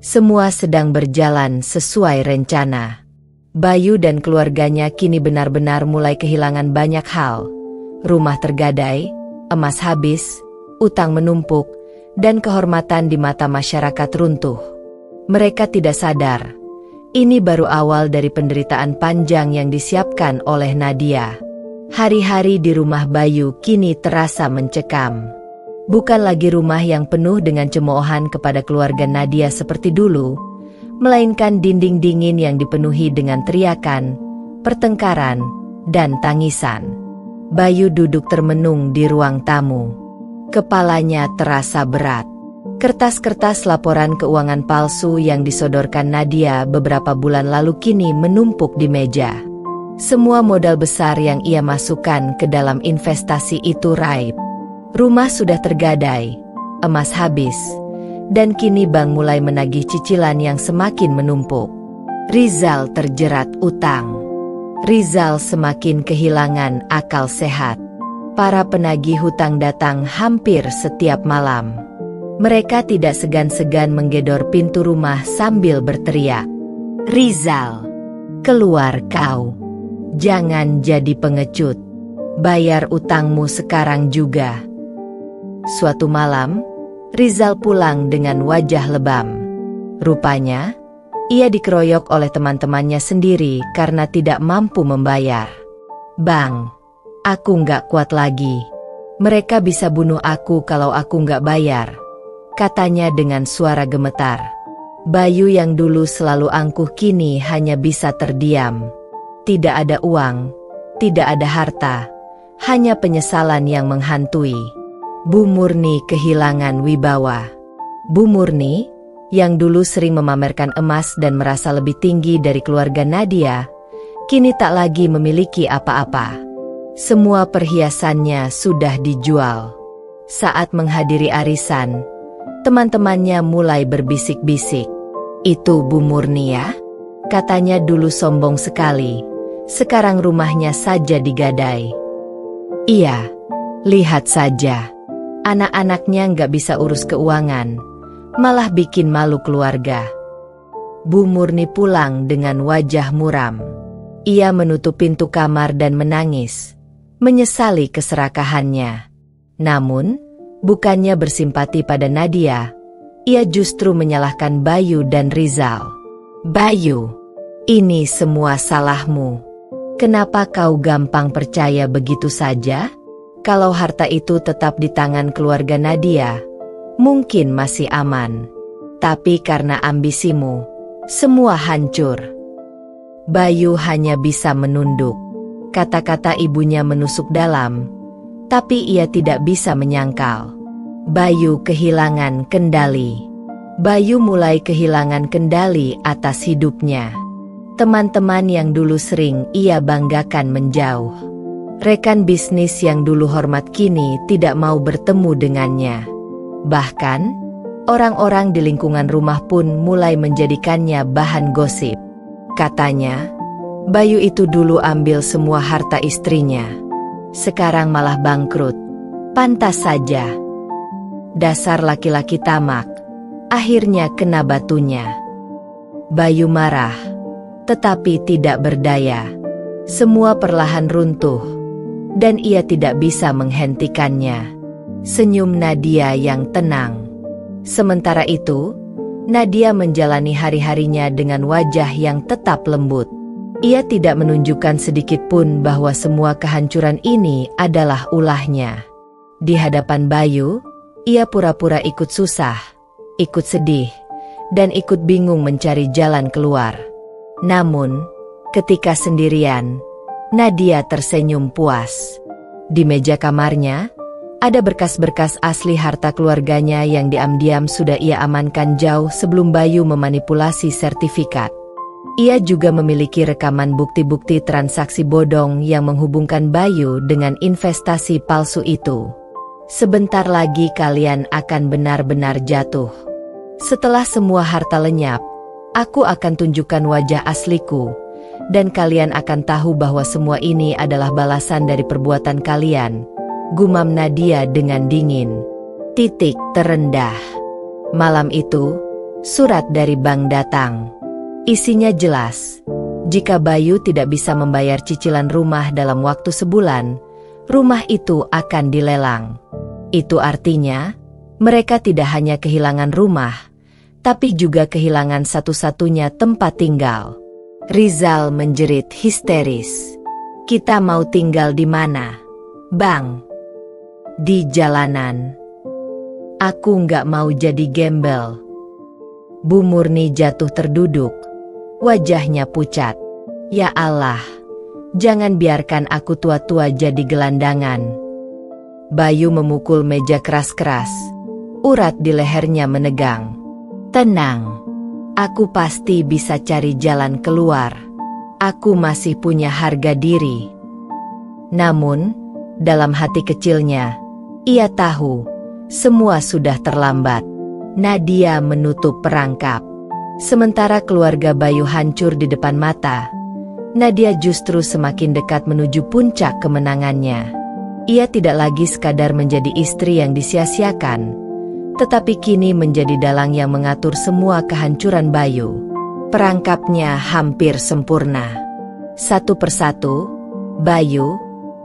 Semua sedang berjalan sesuai rencana. Bayu dan keluarganya kini benar-benar mulai kehilangan banyak hal. Rumah tergadai, emas habis, utang menumpuk, dan kehormatan di mata masyarakat runtuh. Mereka tidak sadar, ini baru awal dari penderitaan panjang yang disiapkan oleh Nadia. Hari-hari di rumah Bayu kini terasa mencekam. Bukan lagi rumah yang penuh dengan cemoohan kepada keluarga Nadia seperti dulu, melainkan dinding dingin yang dipenuhi dengan teriakan, pertengkaran, dan tangisan. Bayu duduk termenung di ruang tamu. Kepalanya terasa berat. Kertas-kertas laporan keuangan palsu yang disodorkan Nadia beberapa bulan lalu kini menumpuk di meja. Semua modal besar yang ia masukkan ke dalam investasi itu raib. Rumah sudah tergadai, emas habis, dan kini bank mulai menagih cicilan yang semakin menumpuk. Rizal terjerat utang. Rizal semakin kehilangan akal sehat. Para penagih hutang datang hampir setiap malam. Mereka tidak segan-segan menggedor pintu rumah sambil berteriak, "Rizal, keluar kau. Jangan jadi pengecut. Bayar utangmu sekarang juga." Suatu malam, Rizal pulang dengan wajah lebam. Rupanya, ia dikeroyok oleh teman-temannya sendiri karena tidak mampu membayar. "Bang, aku nggak kuat lagi. Mereka bisa bunuh aku kalau aku nggak bayar," katanya dengan suara gemetar. Bayu yang dulu selalu angkuh kini hanya bisa terdiam. Tidak ada uang, tidak ada harta, hanya penyesalan yang menghantui. Bu Murni kehilangan wibawa. Bu Murni, yang dulu sering memamerkan emas dan merasa lebih tinggi dari keluarga Nadia, kini tak lagi memiliki apa-apa. Semua perhiasannya sudah dijual. Saat menghadiri arisan, teman-temannya mulai berbisik-bisik, Itu Bu Murni ya? Katanya dulu sombong sekali, sekarang rumahnya saja digadai. Iya, lihat saja. Anak-anaknya nggak bisa urus keuangan, malah bikin malu keluarga. Bu Murni pulang dengan wajah muram. Ia menutup pintu kamar dan menangis, menyesali keserakahannya. Namun, bukannya bersimpati pada Nadia, ia justru menyalahkan Bayu dan Rizal. Bayu, ini semua salahmu. Kenapa kau gampang percaya begitu saja? Kalau harta itu tetap di tangan keluarga Nadia, mungkin masih aman. Tapi karena ambisimu, semua hancur. Bayu hanya bisa menunduk. Kata-kata ibunya menusuk dalam, tapi ia tidak bisa menyangkal. Bayu kehilangan kendali. Bayu mulai kehilangan kendali atas hidupnya. Teman-teman yang dulu sering ia banggakan menjauh. Rekan bisnis yang dulu hormat kini tidak mau bertemu dengannya. Bahkan, orang-orang di lingkungan rumah pun mulai menjadikannya bahan gosip. Katanya, Bayu itu dulu ambil semua harta istrinya. Sekarang malah bangkrut. Pantas saja. Dasar laki-laki tamak. Akhirnya kena batunya. Bayu marah, tetapi tidak berdaya. Semua perlahan runtuh, dan ia tidak bisa menghentikannya. Senyum Nadia yang tenang. Sementara itu, Nadia menjalani hari-harinya dengan wajah yang tetap lembut. Ia tidak menunjukkan sedikit pun bahwa semua kehancuran ini adalah ulahnya. Di hadapan Bayu, ia pura-pura ikut susah, ikut sedih, dan ikut bingung mencari jalan keluar. Namun, ketika sendirian, Nadia tersenyum puas. Di meja kamarnya, ada berkas-berkas asli harta keluarganya yang diam-diam sudah ia amankan jauh sebelum Bayu memanipulasi sertifikat. Ia juga memiliki rekaman bukti-bukti transaksi bodong yang menghubungkan Bayu dengan investasi palsu itu. Sebentar lagi kalian akan benar-benar jatuh. Setelah semua harta lenyap, aku akan tunjukkan wajah asliku, dan kalian akan tahu bahwa semua ini adalah balasan dari perbuatan kalian, gumam Nadia dengan dingin. Titik terendah. Malam itu, surat dari bank datang. Isinya jelas, jika Bayu tidak bisa membayar cicilan rumah dalam waktu sebulan, rumah itu akan dilelang. Itu artinya, mereka tidak hanya kehilangan rumah, tapi juga kehilangan satu-satunya tempat tinggal. Rizal menjerit histeris. Kita mau tinggal di mana? Bang? Di jalanan. Aku nggak mau jadi gembel. Bu Murni jatuh terduduk. Wajahnya pucat. Ya Allah, jangan biarkan aku tua-tua jadi gelandangan. Bayu memukul meja keras-keras. Urat di lehernya menegang. Tenang, aku pasti bisa cari jalan keluar. Aku masih punya harga diri. Namun, dalam hati kecilnya, ia tahu semua sudah terlambat. Nadia menutup perangkap. Sementara keluarga Bayu hancur di depan mata, Nadia justru semakin dekat menuju puncak kemenangannya. Ia tidak lagi sekadar menjadi istri yang disia-siakan, tetapi kini menjadi dalang yang mengatur semua kehancuran Bayu. Perangkapnya hampir sempurna. Satu persatu, Bayu,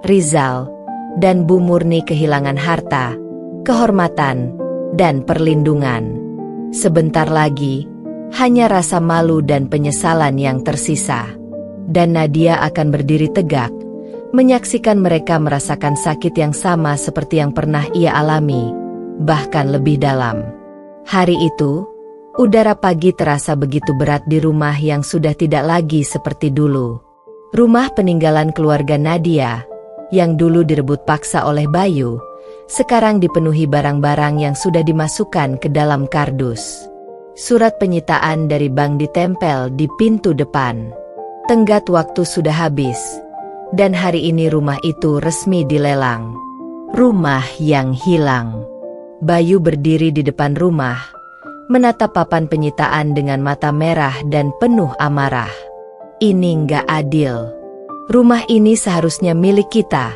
Rizal, dan Bu Murni kehilangan harta, kehormatan, dan perlindungan. Sebentar lagi, hanya rasa malu dan penyesalan yang tersisa. Dan Nadia akan berdiri tegak, menyaksikan mereka merasakan sakit yang sama seperti yang pernah ia alami, bahkan lebih dalam. Hari itu, udara pagi terasa begitu berat di rumah yang sudah tidak lagi seperti dulu. Rumah peninggalan keluarga Nadia, yang dulu direbut paksa oleh Bayu, sekarang dipenuhi barang-barang yang sudah dimasukkan ke dalam kardus. Surat penyitaan dari bank ditempel di pintu depan. Tenggat waktu sudah habis, dan hari ini rumah itu resmi dilelang. Rumah yang hilang. Bayu berdiri di depan rumah, menatap papan penyitaan dengan mata merah dan penuh amarah. "Ini nggak adil. Rumah ini seharusnya milik kita,"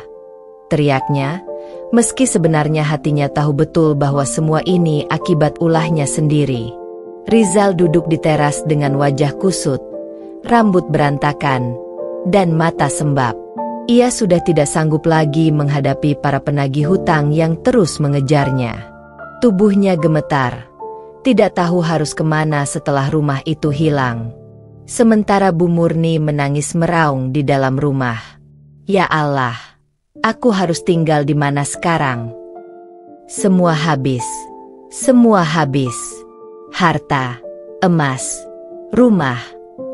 teriaknya, meski sebenarnya hatinya tahu betul bahwa semua ini akibat ulahnya sendiri. Rizal duduk di teras dengan wajah kusut, rambut berantakan, dan mata sembab. Ia sudah tidak sanggup lagi menghadapi para penagih hutang yang terus mengejarnya. Tubuhnya gemetar, tidak tahu harus kemana setelah rumah itu hilang. Sementara Bu Murni menangis meraung di dalam rumah. "Ya Allah, aku harus tinggal di mana sekarang? Semua habis, semua habis. Harta, emas, rumah,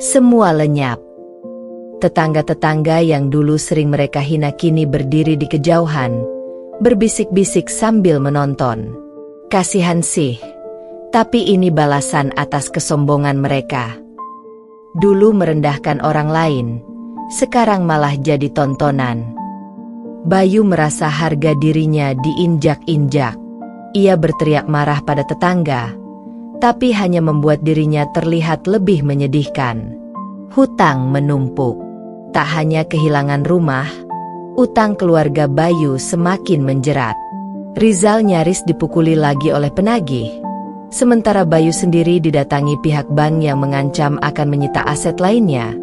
semua lenyap." Tetangga-tetangga yang dulu sering mereka hina kini berdiri di kejauhan, berbisik-bisik sambil menonton. Kasihan sih, tapi ini balasan atas kesombongan mereka. Dulu merendahkan orang lain, sekarang malah jadi tontonan. Bayu merasa harga dirinya diinjak-injak. Ia berteriak marah pada tetangga, tapi hanya membuat dirinya terlihat lebih menyedihkan. Hutang menumpuk. Tak hanya kehilangan rumah, utang keluarga Bayu semakin menjerat. Rizal nyaris dipukuli lagi oleh penagih. Sementara Bayu sendiri didatangi pihak bank yang mengancam akan menyita aset lainnya,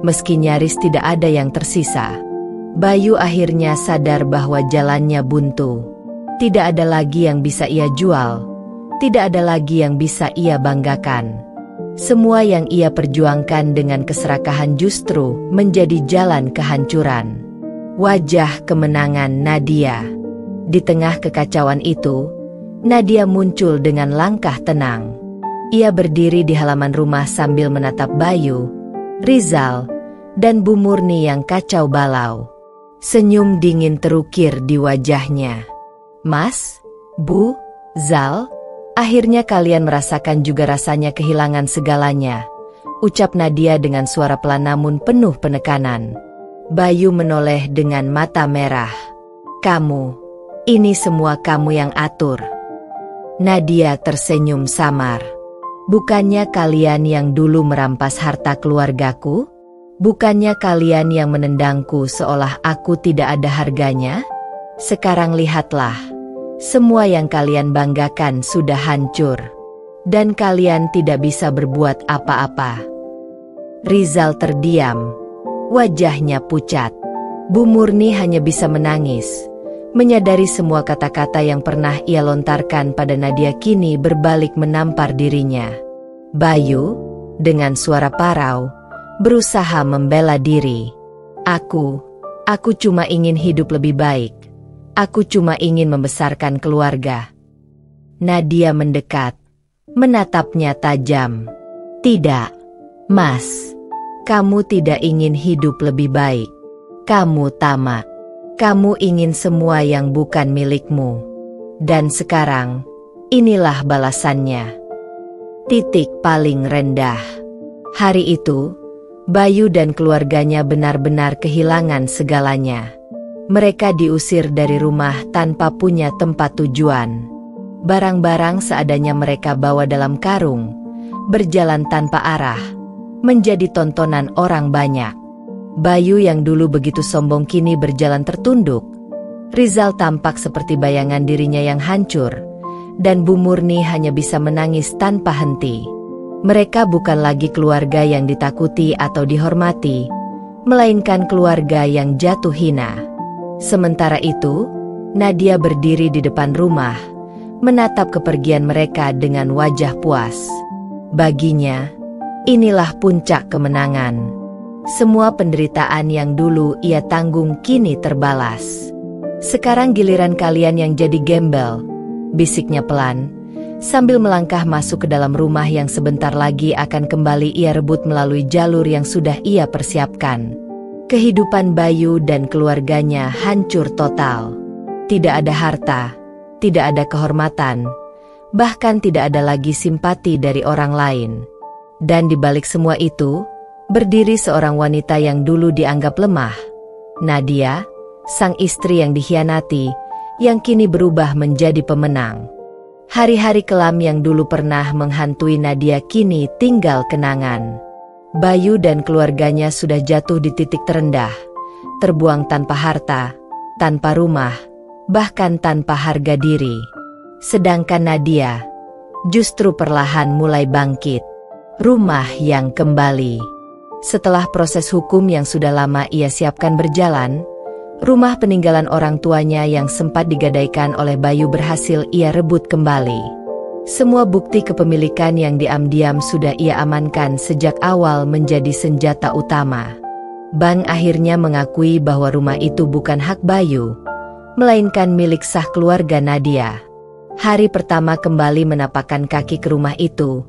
meski nyaris tidak ada yang tersisa. Bayu akhirnya sadar bahwa jalannya buntu. Tidak ada lagi yang bisa ia jual, tidak ada lagi yang bisa ia banggakan. Semua yang ia perjuangkan dengan keserakahan justru menjadi jalan kehancuran. Wajah kemenangan Nadia. Di tengah kekacauan itu, Nadia muncul dengan langkah tenang. Ia berdiri di halaman rumah sambil menatap Bayu, Rizal, dan Bu Murni yang kacau balau. Senyum dingin terukir di wajahnya. "Mas, Bu, Zal, akhirnya kalian merasakan juga rasanya kehilangan segalanya," ucap Nadia dengan suara pelan namun penuh penekanan. Bayu menoleh dengan mata merah. "Kamu, ini semua kamu yang atur." Nadia tersenyum samar. "Bukannya kalian yang dulu merampas harta keluargaku? Bukannya kalian yang menendangku seolah aku tidak ada harganya? Sekarang lihatlah. Semua yang kalian banggakan sudah hancur, dan kalian tidak bisa berbuat apa-apa." Rizal terdiam, wajahnya pucat. Bu Murni hanya bisa menangis, menyadari semua kata-kata yang pernah ia lontarkan pada Nadia kini berbalik menampar dirinya. Bayu, dengan suara parau, berusaha membela diri. Aku cuma ingin hidup lebih baik. Aku cuma ingin membesarkan keluarga." Nadia mendekat, menatapnya tajam. "Tidak, Mas. Kamu tidak ingin hidup lebih baik. Kamu tamak. Kamu ingin semua yang bukan milikmu. Dan sekarang, inilah balasannya. Titik paling rendah." Hari itu, Bayu dan keluarganya benar-benar kehilangan segalanya. Mereka diusir dari rumah tanpa punya tempat tujuan. Barang-barang seadanya mereka bawa dalam karung, berjalan tanpa arah, menjadi tontonan orang banyak. Bayu yang dulu begitu sombong kini berjalan tertunduk. Rizal tampak seperti bayangan dirinya yang hancur, dan Bu Murni hanya bisa menangis tanpa henti. Mereka bukan lagi keluarga yang ditakuti atau dihormati, melainkan keluarga yang jatuh hina. Sementara itu, Nadia berdiri di depan rumah, menatap kepergian mereka dengan wajah puas. Baginya, inilah puncak kemenangan. Semua penderitaan yang dulu ia tanggung kini terbalas. "Sekarang giliran kalian yang jadi gembel," bisiknya pelan, sambil melangkah masuk ke dalam rumah yang sebentar lagi akan kembali ia rebut melalui jalur yang sudah ia persiapkan. Kehidupan Bayu dan keluarganya hancur total. Tidak ada harta, tidak ada kehormatan, bahkan tidak ada lagi simpati dari orang lain. Dan di balik semua itu, berdiri seorang wanita yang dulu dianggap lemah. Nadia, sang istri yang dikhianati, yang kini berubah menjadi pemenang. Hari-hari kelam yang dulu pernah menghantui Nadia kini tinggal kenangan. Bayu dan keluarganya sudah jatuh di titik terendah, terbuang tanpa harta, tanpa rumah, bahkan tanpa harga diri. Sedangkan Nadia justru perlahan mulai bangkit. Rumah yang kembali. Setelah proses hukum yang sudah lama ia siapkan berjalan, rumah peninggalan orang tuanya yang sempat digadaikan oleh Bayu berhasil ia rebut kembali. Semua bukti kepemilikan yang diam-diam sudah ia amankan sejak awal menjadi senjata utama. Bank akhirnya mengakui bahwa rumah itu bukan hak Bayu, melainkan milik sah keluarga Nadia. Hari pertama kembali menapakkan kaki ke rumah itu,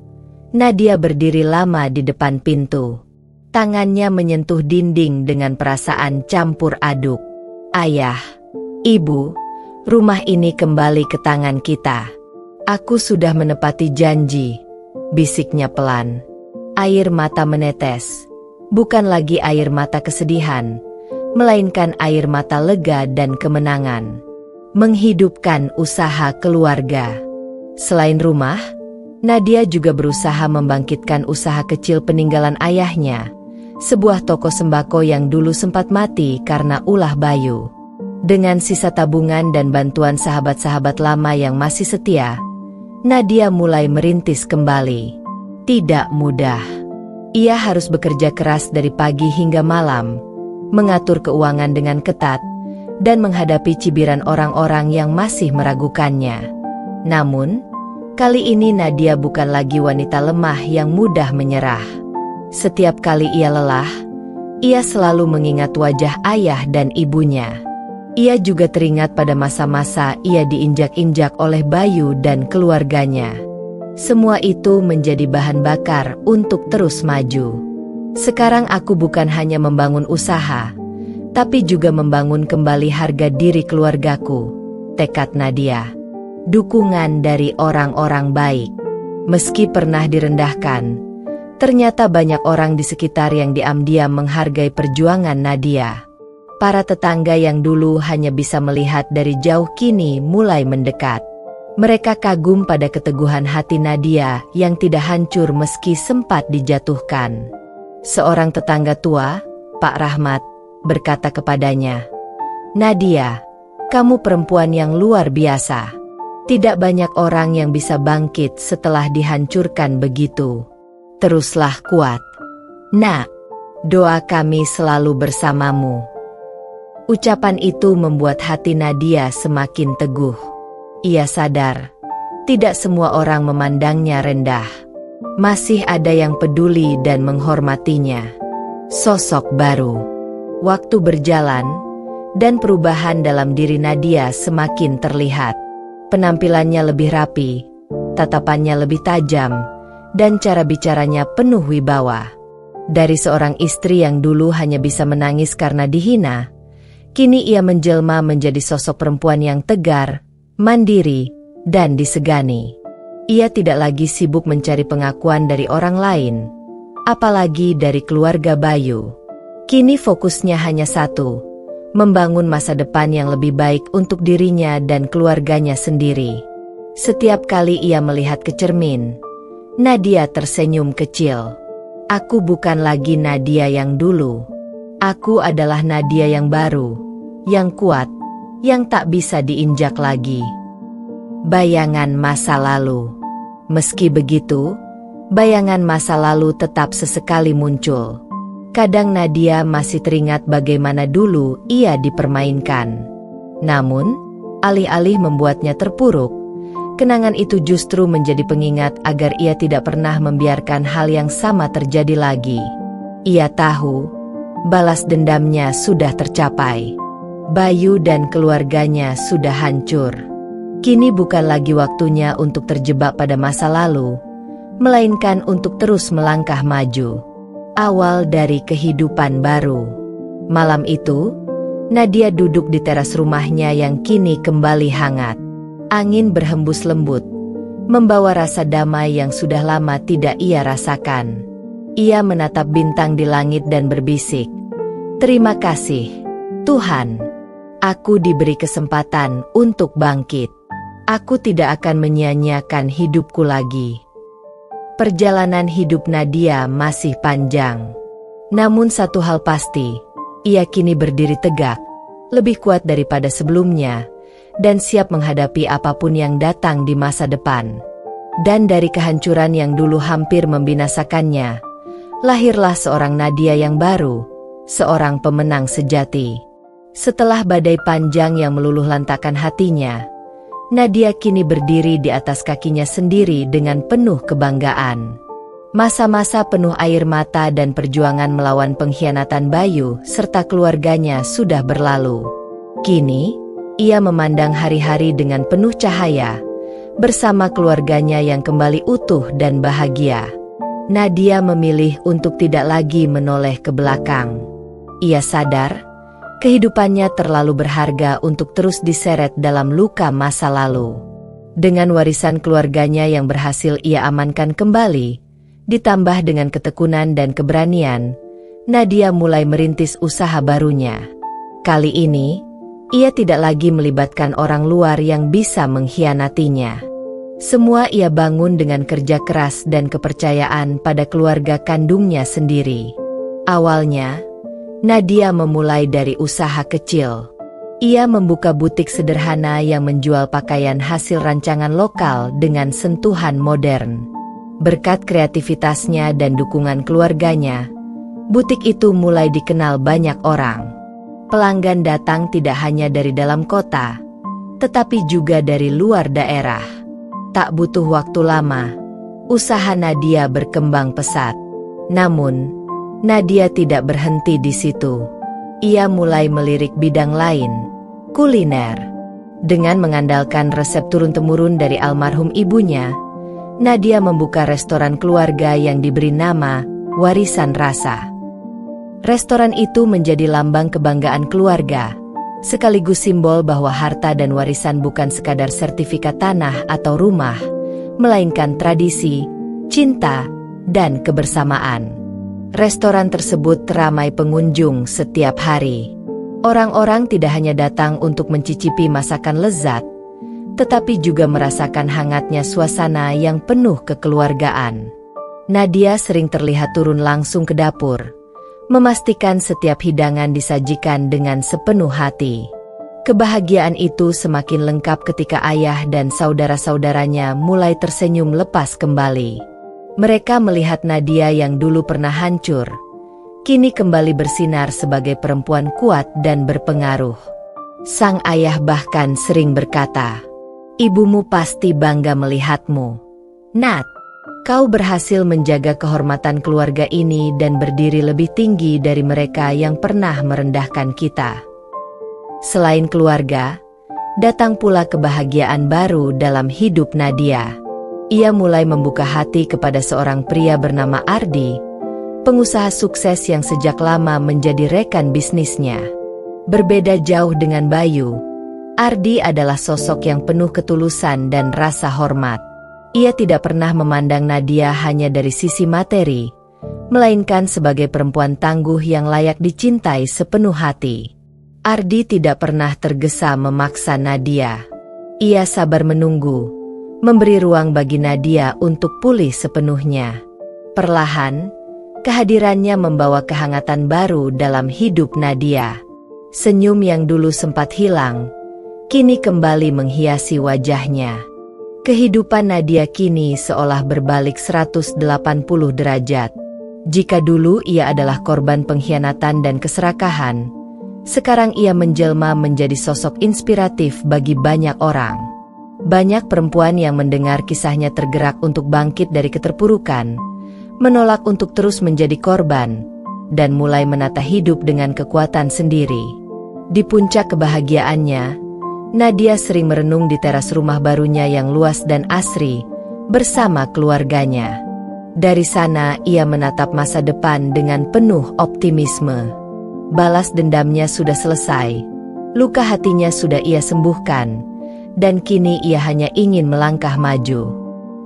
Nadia berdiri lama di depan pintu. Tangannya menyentuh dinding dengan perasaan campur aduk. Ayah, ibu, rumah ini kembali ke tangan kita. Aku sudah menepati janji, bisiknya pelan. Air mata menetes, bukan lagi air mata kesedihan, melainkan air mata lega dan kemenangan. Menghidupkan usaha keluarga. Selain rumah, Nadia juga berusaha membangkitkan usaha kecil peninggalan ayahnya, sebuah toko sembako yang dulu sempat mati karena ulah Bayu. Dengan sisa tabungan dan bantuan sahabat-sahabat lama yang masih setia, Nadia mulai merintis kembali. Tidak mudah. Ia harus bekerja keras dari pagi hingga malam, mengatur keuangan dengan ketat, dan menghadapi cibiran orang-orang yang masih meragukannya. Namun, kali ini Nadia bukan lagi wanita lemah yang mudah menyerah. Setiap kali ia lelah, ia selalu mengingat wajah ayah dan ibunya. Ia juga teringat pada masa-masa ia diinjak-injak oleh Bayu dan keluarganya. Semua itu menjadi bahan bakar untuk terus maju. Sekarang aku bukan hanya membangun usaha, tapi juga membangun kembali harga diri keluargaku, tekad Nadia. Dukungan dari orang-orang baik. Meski pernah direndahkan, ternyata banyak orang di sekitar yang diam-diam menghargai perjuangan Nadia. Para tetangga yang dulu hanya bisa melihat dari jauh kini mulai mendekat. Mereka kagum pada keteguhan hati Nadia yang tidak hancur meski sempat dijatuhkan. Seorang tetangga tua, Pak Rahmat, berkata kepadanya, "Nadia, kamu perempuan yang luar biasa. Tidak banyak orang yang bisa bangkit setelah dihancurkan begitu. Teruslah kuat. Nak, doa kami selalu bersamamu." Ucapan itu membuat hati Nadia semakin teguh. Ia sadar, tidak semua orang memandangnya rendah. Masih ada yang peduli dan menghormatinya. Sosok baru. Waktu berjalan, dan perubahan dalam diri Nadia semakin terlihat. Penampilannya lebih rapi, tatapannya lebih tajam, dan cara bicaranya penuh wibawa. Dari seorang istri yang dulu hanya bisa menangis karena dihina, kini ia menjelma menjadi sosok perempuan yang tegar, mandiri, dan disegani. Ia tidak lagi sibuk mencari pengakuan dari orang lain, apalagi dari keluarga Bayu. Kini fokusnya hanya satu, membangun masa depan yang lebih baik untuk dirinya dan keluarganya sendiri. Setiap kali ia melihat ke cermin, Nadia tersenyum kecil. Aku bukan lagi Nadia yang dulu. Aku adalah Nadia yang baru, yang kuat, yang tak bisa diinjak lagi. Bayangan masa lalu. Meski begitu, bayangan masa lalu tetap sesekali muncul. Kadang Nadia masih teringat bagaimana dulu ia dipermainkan. Namun, alih-alih membuatnya terpuruk, kenangan itu justru menjadi pengingat agar ia tidak pernah membiarkan hal yang sama terjadi lagi. Ia tahu, balas dendamnya sudah tercapai. Bayu dan keluarganya sudah hancur. Kini bukan lagi waktunya untuk terjebak pada masa lalu, melainkan untuk terus melangkah maju. Awal dari kehidupan baru. Malam itu, Nadia duduk di teras rumahnya yang kini kembali hangat. Angin berhembus lembut, membawa rasa damai yang sudah lama tidak ia rasakan. Ia menatap bintang di langit dan berbisik, "Terima kasih, Tuhan. Aku diberi kesempatan untuk bangkit." Aku tidak akan menyia-nyiakan hidupku lagi. Perjalanan hidup Nadia masih panjang. Namun satu hal pasti, ia kini berdiri tegak, lebih kuat daripada sebelumnya, dan siap menghadapi apapun yang datang di masa depan. Dan dari kehancuran yang dulu hampir membinasakannya, lahirlah seorang Nadia yang baru, seorang pemenang sejati. Setelah badai panjang yang meluluh lantakkan hatinya, Nadia kini berdiri di atas kakinya sendiri dengan penuh kebanggaan. Masa-masa penuh air mata dan perjuangan melawan pengkhianatan Bayu serta keluarganya sudah berlalu. Kini, ia memandang hari-hari dengan penuh cahaya, bersama keluarganya yang kembali utuh dan bahagia. Nadia memilih untuk tidak lagi menoleh ke belakang. Ia sadar, kehidupannya terlalu berharga untuk terus diseret dalam luka masa lalu. Dengan warisan keluarganya yang berhasil ia amankan kembali, ditambah dengan ketekunan dan keberanian, Nadia mulai merintis usaha barunya. Kali ini, ia tidak lagi melibatkan orang luar yang bisa mengkhianatinya. Semua ia bangun dengan kerja keras dan kepercayaan pada keluarga kandungnya sendiri. Awalnya, Nadia memulai dari usaha kecil. Ia membuka butik sederhana yang menjual pakaian hasil rancangan lokal dengan sentuhan modern. Berkat kreativitasnya dan dukungan keluarganya, butik itu mulai dikenal banyak orang. Pelanggan datang tidak hanya dari dalam kota, tetapi juga dari luar daerah. Tak butuh waktu lama, usaha Nadia berkembang pesat. Namun, Nadia tidak berhenti di situ. Ia mulai melirik bidang lain, kuliner. Dengan mengandalkan resep turun-temurun dari almarhum ibunya, Nadia membuka restoran keluarga yang diberi nama Warisan Rasa. Restoran itu menjadi lambang kebanggaan keluarga, sekaligus simbol bahwa harta dan warisan bukan sekadar sertifikat tanah atau rumah, melainkan tradisi, cinta, dan kebersamaan. Restoran tersebut ramai pengunjung setiap hari. Orang-orang tidak hanya datang untuk mencicipi masakan lezat, tetapi juga merasakan hangatnya suasana yang penuh kekeluargaan. Nadia sering terlihat turun langsung ke dapur, memastikan setiap hidangan disajikan dengan sepenuh hati. Kebahagiaan itu semakin lengkap ketika ayah dan saudara-saudaranya mulai tersenyum lepas kembali. Mereka melihat Nadia yang dulu pernah hancur, kini kembali bersinar sebagai perempuan kuat dan berpengaruh. Sang ayah bahkan sering berkata, "Ibumu pasti bangga melihatmu. Nat, kau berhasil menjaga kehormatan keluarga ini dan berdiri lebih tinggi dari mereka yang pernah merendahkan kita." Selain keluarga, datang pula kebahagiaan baru dalam hidup Nadia. Ia mulai membuka hati kepada seorang pria bernama Ardi, pengusaha sukses yang sejak lama menjadi rekan bisnisnya. Berbeda jauh dengan Bayu, Ardi adalah sosok yang penuh ketulusan dan rasa hormat. Ia tidak pernah memandang Nadia hanya dari sisi materi, melainkan sebagai perempuan tangguh yang layak dicintai sepenuh hati. Ardi tidak pernah tergesa memaksa Nadia. Ia sabar menunggu, memberi ruang bagi Nadia untuk pulih sepenuhnya. Perlahan, kehadirannya membawa kehangatan baru dalam hidup Nadia. Senyum yang dulu sempat hilang, kini kembali menghiasi wajahnya. Kehidupan Nadia kini seolah berbalik 180 derajat. Jika dulu ia adalah korban pengkhianatan dan keserakahan, sekarang ia menjelma menjadi sosok inspiratif bagi banyak orang. Banyak perempuan yang mendengar kisahnya tergerak untuk bangkit dari keterpurukan, menolak untuk terus menjadi korban, dan mulai menata hidup dengan kekuatan sendiri. Di puncak kebahagiaannya, Nadia sering merenung di teras rumah barunya yang luas dan asri, bersama keluarganya. Dari sana ia menatap masa depan dengan penuh optimisme. Balas dendamnya sudah selesai, luka hatinya sudah ia sembuhkan, dan kini ia hanya ingin melangkah maju.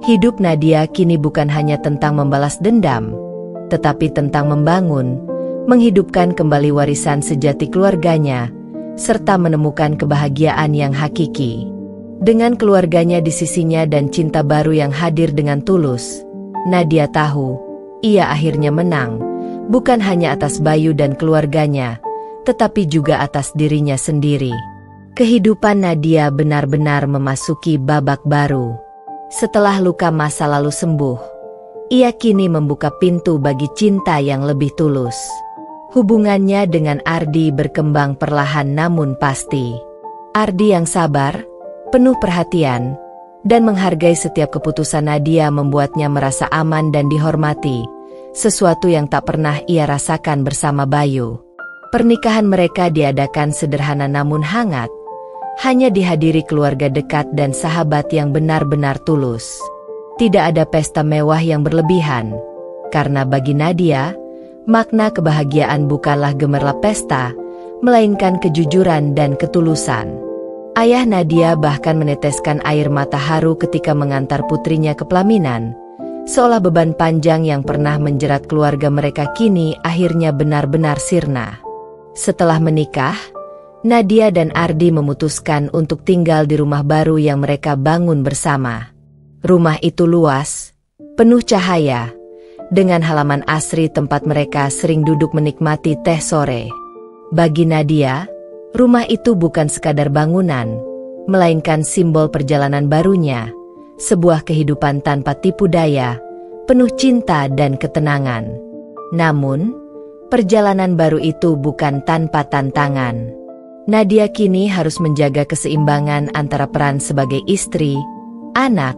Hidup Nadia kini bukan hanya tentang membalas dendam, tetapi tentang membangun, menghidupkan kembali warisan sejati keluarganya, serta menemukan kebahagiaan yang hakiki. Dengan keluarganya di sisinya dan cinta baru yang hadir dengan tulus, Nadia tahu, ia akhirnya menang, bukan hanya atas Bayu dan keluarganya, tetapi juga atas dirinya sendiri. Kehidupan Nadia benar-benar memasuki babak baru. Setelah luka masa lalu sembuh, ia kini membuka pintu bagi cinta yang lebih tulus. Hubungannya dengan Ardi berkembang perlahan namun pasti. Ardi yang sabar, penuh perhatian, dan menghargai setiap keputusan Nadia membuatnya merasa aman dan dihormati, sesuatu yang tak pernah ia rasakan bersama Bayu. Pernikahan mereka diadakan sederhana namun hangat, hanya dihadiri keluarga dekat dan sahabat yang benar-benar tulus. Tidak ada pesta mewah yang berlebihan, karena bagi Nadia, makna kebahagiaan bukanlah gemerlap pesta, melainkan kejujuran dan ketulusan. Ayah Nadia bahkan meneteskan air mata haru ketika mengantar putrinya ke pelaminan, seolah beban panjang yang pernah menjerat keluarga mereka kini akhirnya benar-benar sirna. Setelah menikah, Nadia dan Ardi memutuskan untuk tinggal di rumah baru yang mereka bangun bersama. Rumah itu luas, penuh cahaya, dengan halaman asri tempat mereka sering duduk menikmati teh sore. Bagi Nadia, rumah itu bukan sekadar bangunan, melainkan simbol perjalanan barunya, sebuah kehidupan tanpa tipu daya, penuh cinta dan ketenangan. Namun, perjalanan baru itu bukan tanpa tantangan. Nadia kini harus menjaga keseimbangan antara peran sebagai istri, anak,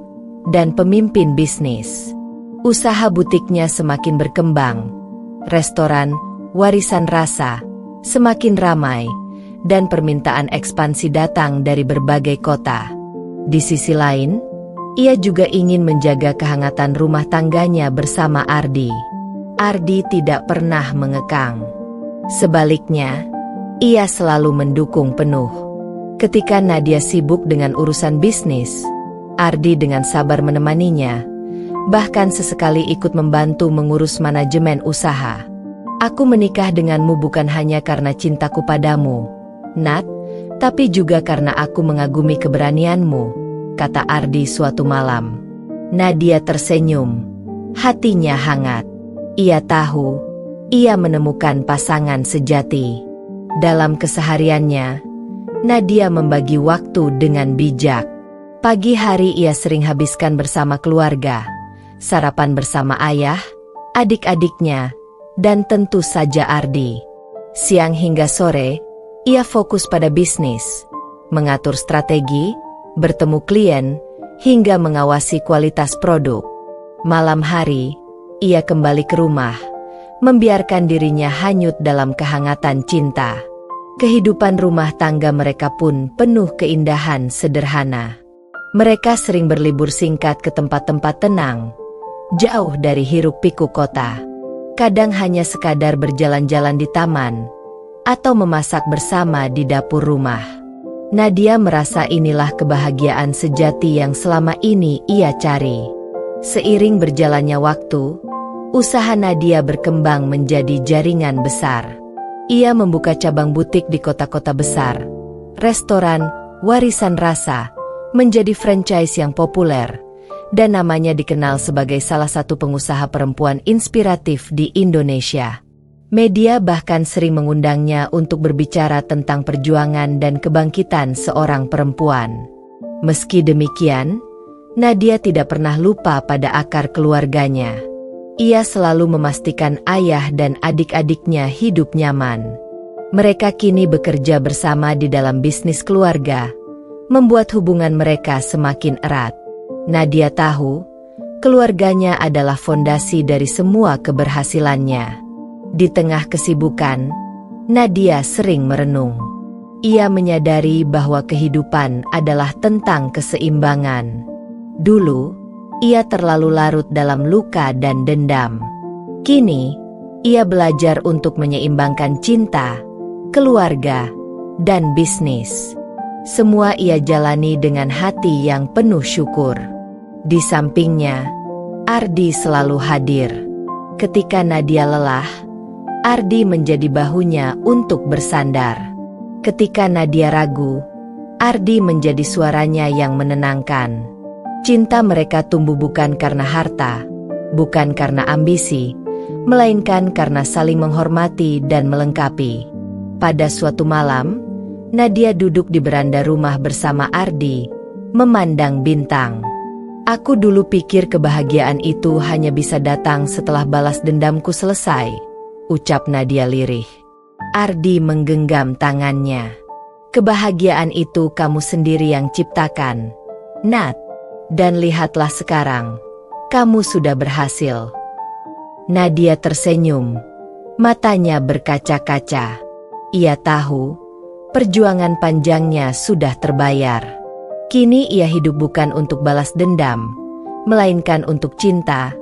dan pemimpin bisnis. Usaha butiknya semakin berkembang, restoran, warisan rasa, semakin ramai, dan permintaan ekspansi datang dari berbagai kota. Di sisi lain, ia juga ingin menjaga kehangatan rumah tangganya bersama Ardi. Ardi tidak pernah mengekang. Sebaliknya, ia selalu mendukung penuh. Ketika Nadia sibuk dengan urusan bisnis, Ardi dengan sabar menemaninya, bahkan sesekali ikut membantu mengurus manajemen usaha. Aku menikah denganmu bukan hanya karena cintaku padamu, Nat, tapi juga karena aku mengagumi keberanianmu, kata Ardi suatu malam. Nadia tersenyum, hatinya hangat. Ia tahu, ia menemukan pasangan sejati. Dalam kesehariannya, Nadia membagi waktu dengan bijak. Pagi hari ia sering habiskan bersama keluarga, sarapan bersama ayah, adik-adiknya, dan tentu saja Ardi. Siang hingga sore, ia fokus pada bisnis, mengatur strategi, bertemu klien, hingga mengawasi kualitas produk. Malam hari, ia kembali ke rumah, membiarkan dirinya hanyut dalam kehangatan cinta. Kehidupan rumah tangga mereka pun penuh keindahan sederhana. Mereka sering berlibur singkat ke tempat-tempat tenang, jauh dari hiruk-pikuk kota. Kadang hanya sekadar berjalan-jalan di taman, atau memasak bersama di dapur rumah. Nadia merasa inilah kebahagiaan sejati yang selama ini ia cari. Seiring berjalannya waktu, usaha Nadia berkembang menjadi jaringan besar. Ia membuka cabang butik di kota-kota besar, restoran, warisan rasa, menjadi franchise yang populer, dan namanya dikenal sebagai salah satu pengusaha perempuan inspiratif di Indonesia. Media bahkan sering mengundangnya untuk berbicara tentang perjuangan dan kebangkitan seorang perempuan. Meski demikian, Nadia tidak pernah lupa pada akar keluarganya. Ia selalu memastikan ayah dan adik-adiknya hidup nyaman. Mereka kini bekerja bersama di dalam bisnis keluarga, membuat hubungan mereka semakin erat. Nadia tahu, keluarganya adalah fondasi dari semua keberhasilannya. Di tengah kesibukan, Nadia sering merenung. Ia menyadari bahwa kehidupan adalah tentang keseimbangan. Dulu, ia terlalu larut dalam luka dan dendam. Kini, ia belajar untuk menyeimbangkan cinta, keluarga, dan bisnis. Semua ia jalani dengan hati yang penuh syukur. Di sampingnya, Ardi selalu hadir. Ketika Nadia lelah, Ardi menjadi bahunya untuk bersandar. Ketika Nadia ragu, Ardi menjadi suaranya yang menenangkan. Cinta mereka tumbuh bukan karena harta, bukan karena ambisi, melainkan karena saling menghormati dan melengkapi. Pada suatu malam, Nadia duduk di beranda rumah bersama Ardi, memandang bintang. "Aku dulu pikir kebahagiaan itu hanya bisa datang setelah balas dendamku selesai," ucap Nadia lirih. Ardi menggenggam tangannya. "Kebahagiaan itu kamu sendiri yang ciptakan, Nat. Dan lihatlah sekarang, kamu sudah berhasil." Nadia tersenyum, matanya berkaca-kaca. Ia tahu, perjuangan panjangnya sudah terbayar. Kini ia hidup bukan untuk balas dendam, melainkan untuk cinta,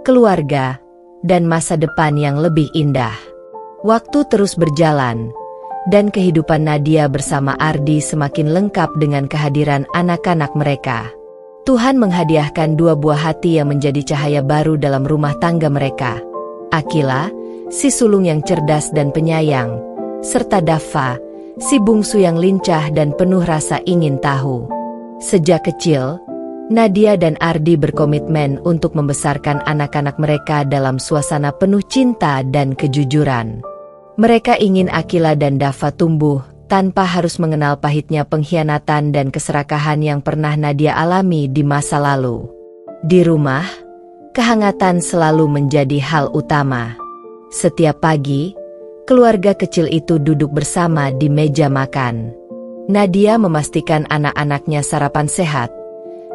keluarga, dan masa depan yang lebih indah. Waktu terus berjalan, dan kehidupan Nadia bersama Ardi semakin lengkap dengan kehadiran anak-anak mereka. Tuhan menghadiahkan dua buah hati yang menjadi cahaya baru dalam rumah tangga mereka. Akila, si sulung yang cerdas dan penyayang, serta Daffa, si bungsu yang lincah dan penuh rasa ingin tahu. Sejak kecil, Nadia dan Ardi berkomitmen untuk membesarkan anak-anak mereka dalam suasana penuh cinta dan kejujuran. Mereka ingin Akila dan Daffa tumbuh tanpa harus mengenal pahitnya pengkhianatan dan keserakahan yang pernah Nadia alami di masa lalu. Di rumah, kehangatan selalu menjadi hal utama. Setiap pagi, keluarga kecil itu duduk bersama di meja makan. Nadia memastikan anak-anaknya sarapan sehat,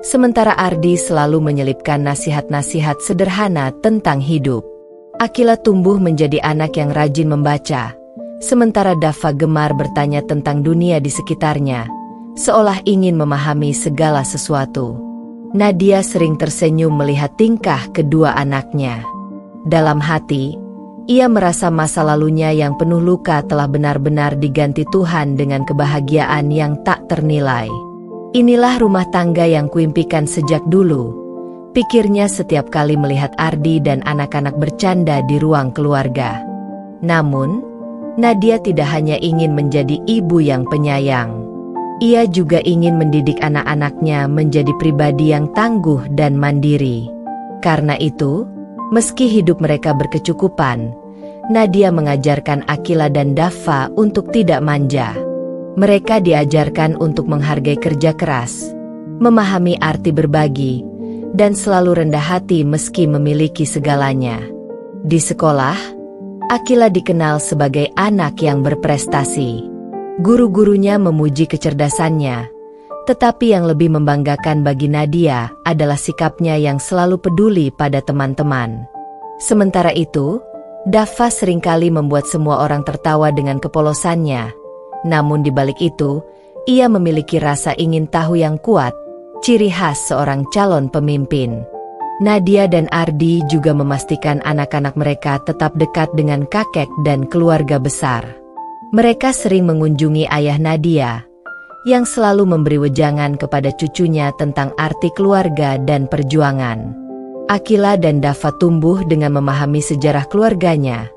sementara Ardi selalu menyelipkan nasihat-nasihat sederhana tentang hidup. Akila tumbuh menjadi anak yang rajin membaca, sementara Daffa gemar bertanya tentang dunia di sekitarnya, seolah ingin memahami segala sesuatu. Nadia sering tersenyum melihat tingkah kedua anaknya. Dalam hati, ia merasa masa lalunya yang penuh luka telah benar-benar diganti Tuhan dengan kebahagiaan yang tak ternilai. "Inilah rumah tangga yang kuimpikan sejak dulu," pikirnya setiap kali melihat Ardi dan anak-anak bercanda di ruang keluarga. Namun, Nadia tidak hanya ingin menjadi ibu yang penyayang. Ia juga ingin mendidik anak-anaknya menjadi pribadi yang tangguh dan mandiri. Karena itu, meski hidup mereka berkecukupan, Nadia mengajarkan Akila dan Daffa untuk tidak manja. Mereka diajarkan untuk menghargai kerja keras, memahami arti berbagi, dan selalu rendah hati meski memiliki segalanya. Di sekolah, Akila dikenal sebagai anak yang berprestasi. Guru-gurunya memuji kecerdasannya, tetapi yang lebih membanggakan bagi Nadia adalah sikapnya yang selalu peduli pada teman-teman. Sementara itu, Daffa seringkali membuat semua orang tertawa dengan kepolosannya. Namun di balik itu, ia memiliki rasa ingin tahu yang kuat, ciri khas seorang calon pemimpin. Nadia dan Ardi juga memastikan anak-anak mereka tetap dekat dengan kakek dan keluarga besar. Mereka sering mengunjungi ayah Nadia, yang selalu memberi wejangan kepada cucunya tentang arti keluarga dan perjuangan. Akila dan Daffa tumbuh dengan memahami sejarah keluarganya,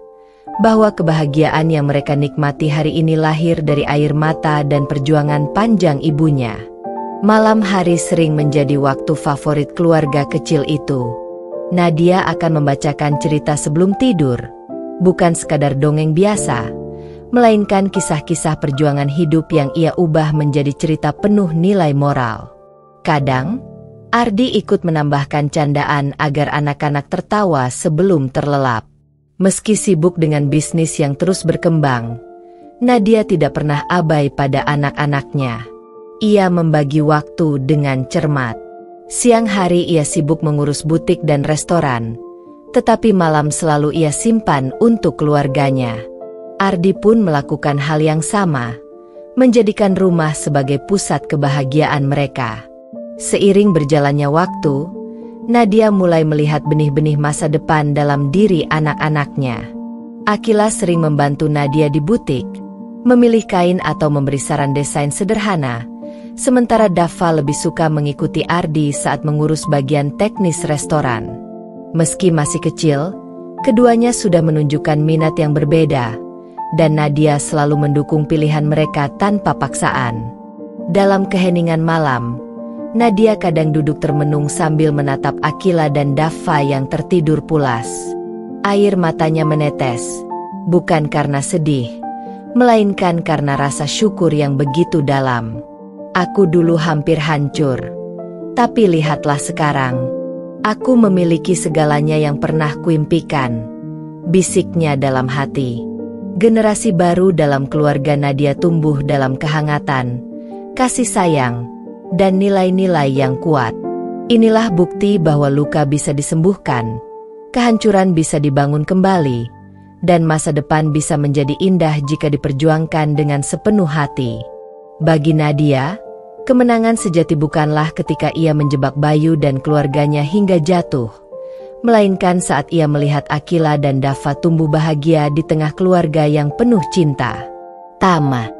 bahwa kebahagiaan yang mereka nikmati hari ini lahir dari air mata dan perjuangan panjang ibunya. Malam hari sering menjadi waktu favorit keluarga kecil itu. Nadia akan membacakan cerita sebelum tidur, bukan sekadar dongeng biasa, melainkan kisah-kisah perjuangan hidup yang ia ubah menjadi cerita penuh nilai moral. Kadang, Ardi ikut menambahkan candaan agar anak-anak tertawa sebelum terlelap. Meski sibuk dengan bisnis yang terus berkembang, Nadia tidak pernah abai pada anak-anaknya. Ia membagi waktu dengan cermat. Siang hari ia sibuk mengurus butik dan restoran, tetapi malam selalu ia simpan untuk keluarganya. Ardi pun melakukan hal yang sama, menjadikan rumah sebagai pusat kebahagiaan mereka. Seiring berjalannya waktu, Nadia mulai melihat benih-benih masa depan dalam diri anak-anaknya. Akila sering membantu Nadia di butik, memilih kain atau memberi saran desain sederhana, sementara Daffa lebih suka mengikuti Ardi saat mengurus bagian teknis restoran. Meski masih kecil, keduanya sudah menunjukkan minat yang berbeda, dan Nadia selalu mendukung pilihan mereka tanpa paksaan. Dalam keheningan malam, Nadia kadang duduk termenung sambil menatap Akila dan Dava yang tertidur pulas. Air matanya menetes, bukan karena sedih, melainkan karena rasa syukur yang begitu dalam. Aku dulu hampir hancur, tapi lihatlah sekarang. Aku memiliki segalanya yang pernah kuimpikan, bisiknya dalam hati. Generasi baru dalam keluarga Nadia tumbuh dalam kehangatan, kasih sayang, dan nilai-nilai yang kuat. Inilah bukti bahwa luka bisa disembuhkan, kehancuran bisa dibangun kembali, dan masa depan bisa menjadi indah jika diperjuangkan dengan sepenuh hati. Bagi Nadia, kemenangan sejati bukanlah ketika ia menjebak Bayu dan keluarganya hingga jatuh, melainkan saat ia melihat Akila dan Dava tumbuh bahagia di tengah keluarga yang penuh cinta. Tamat.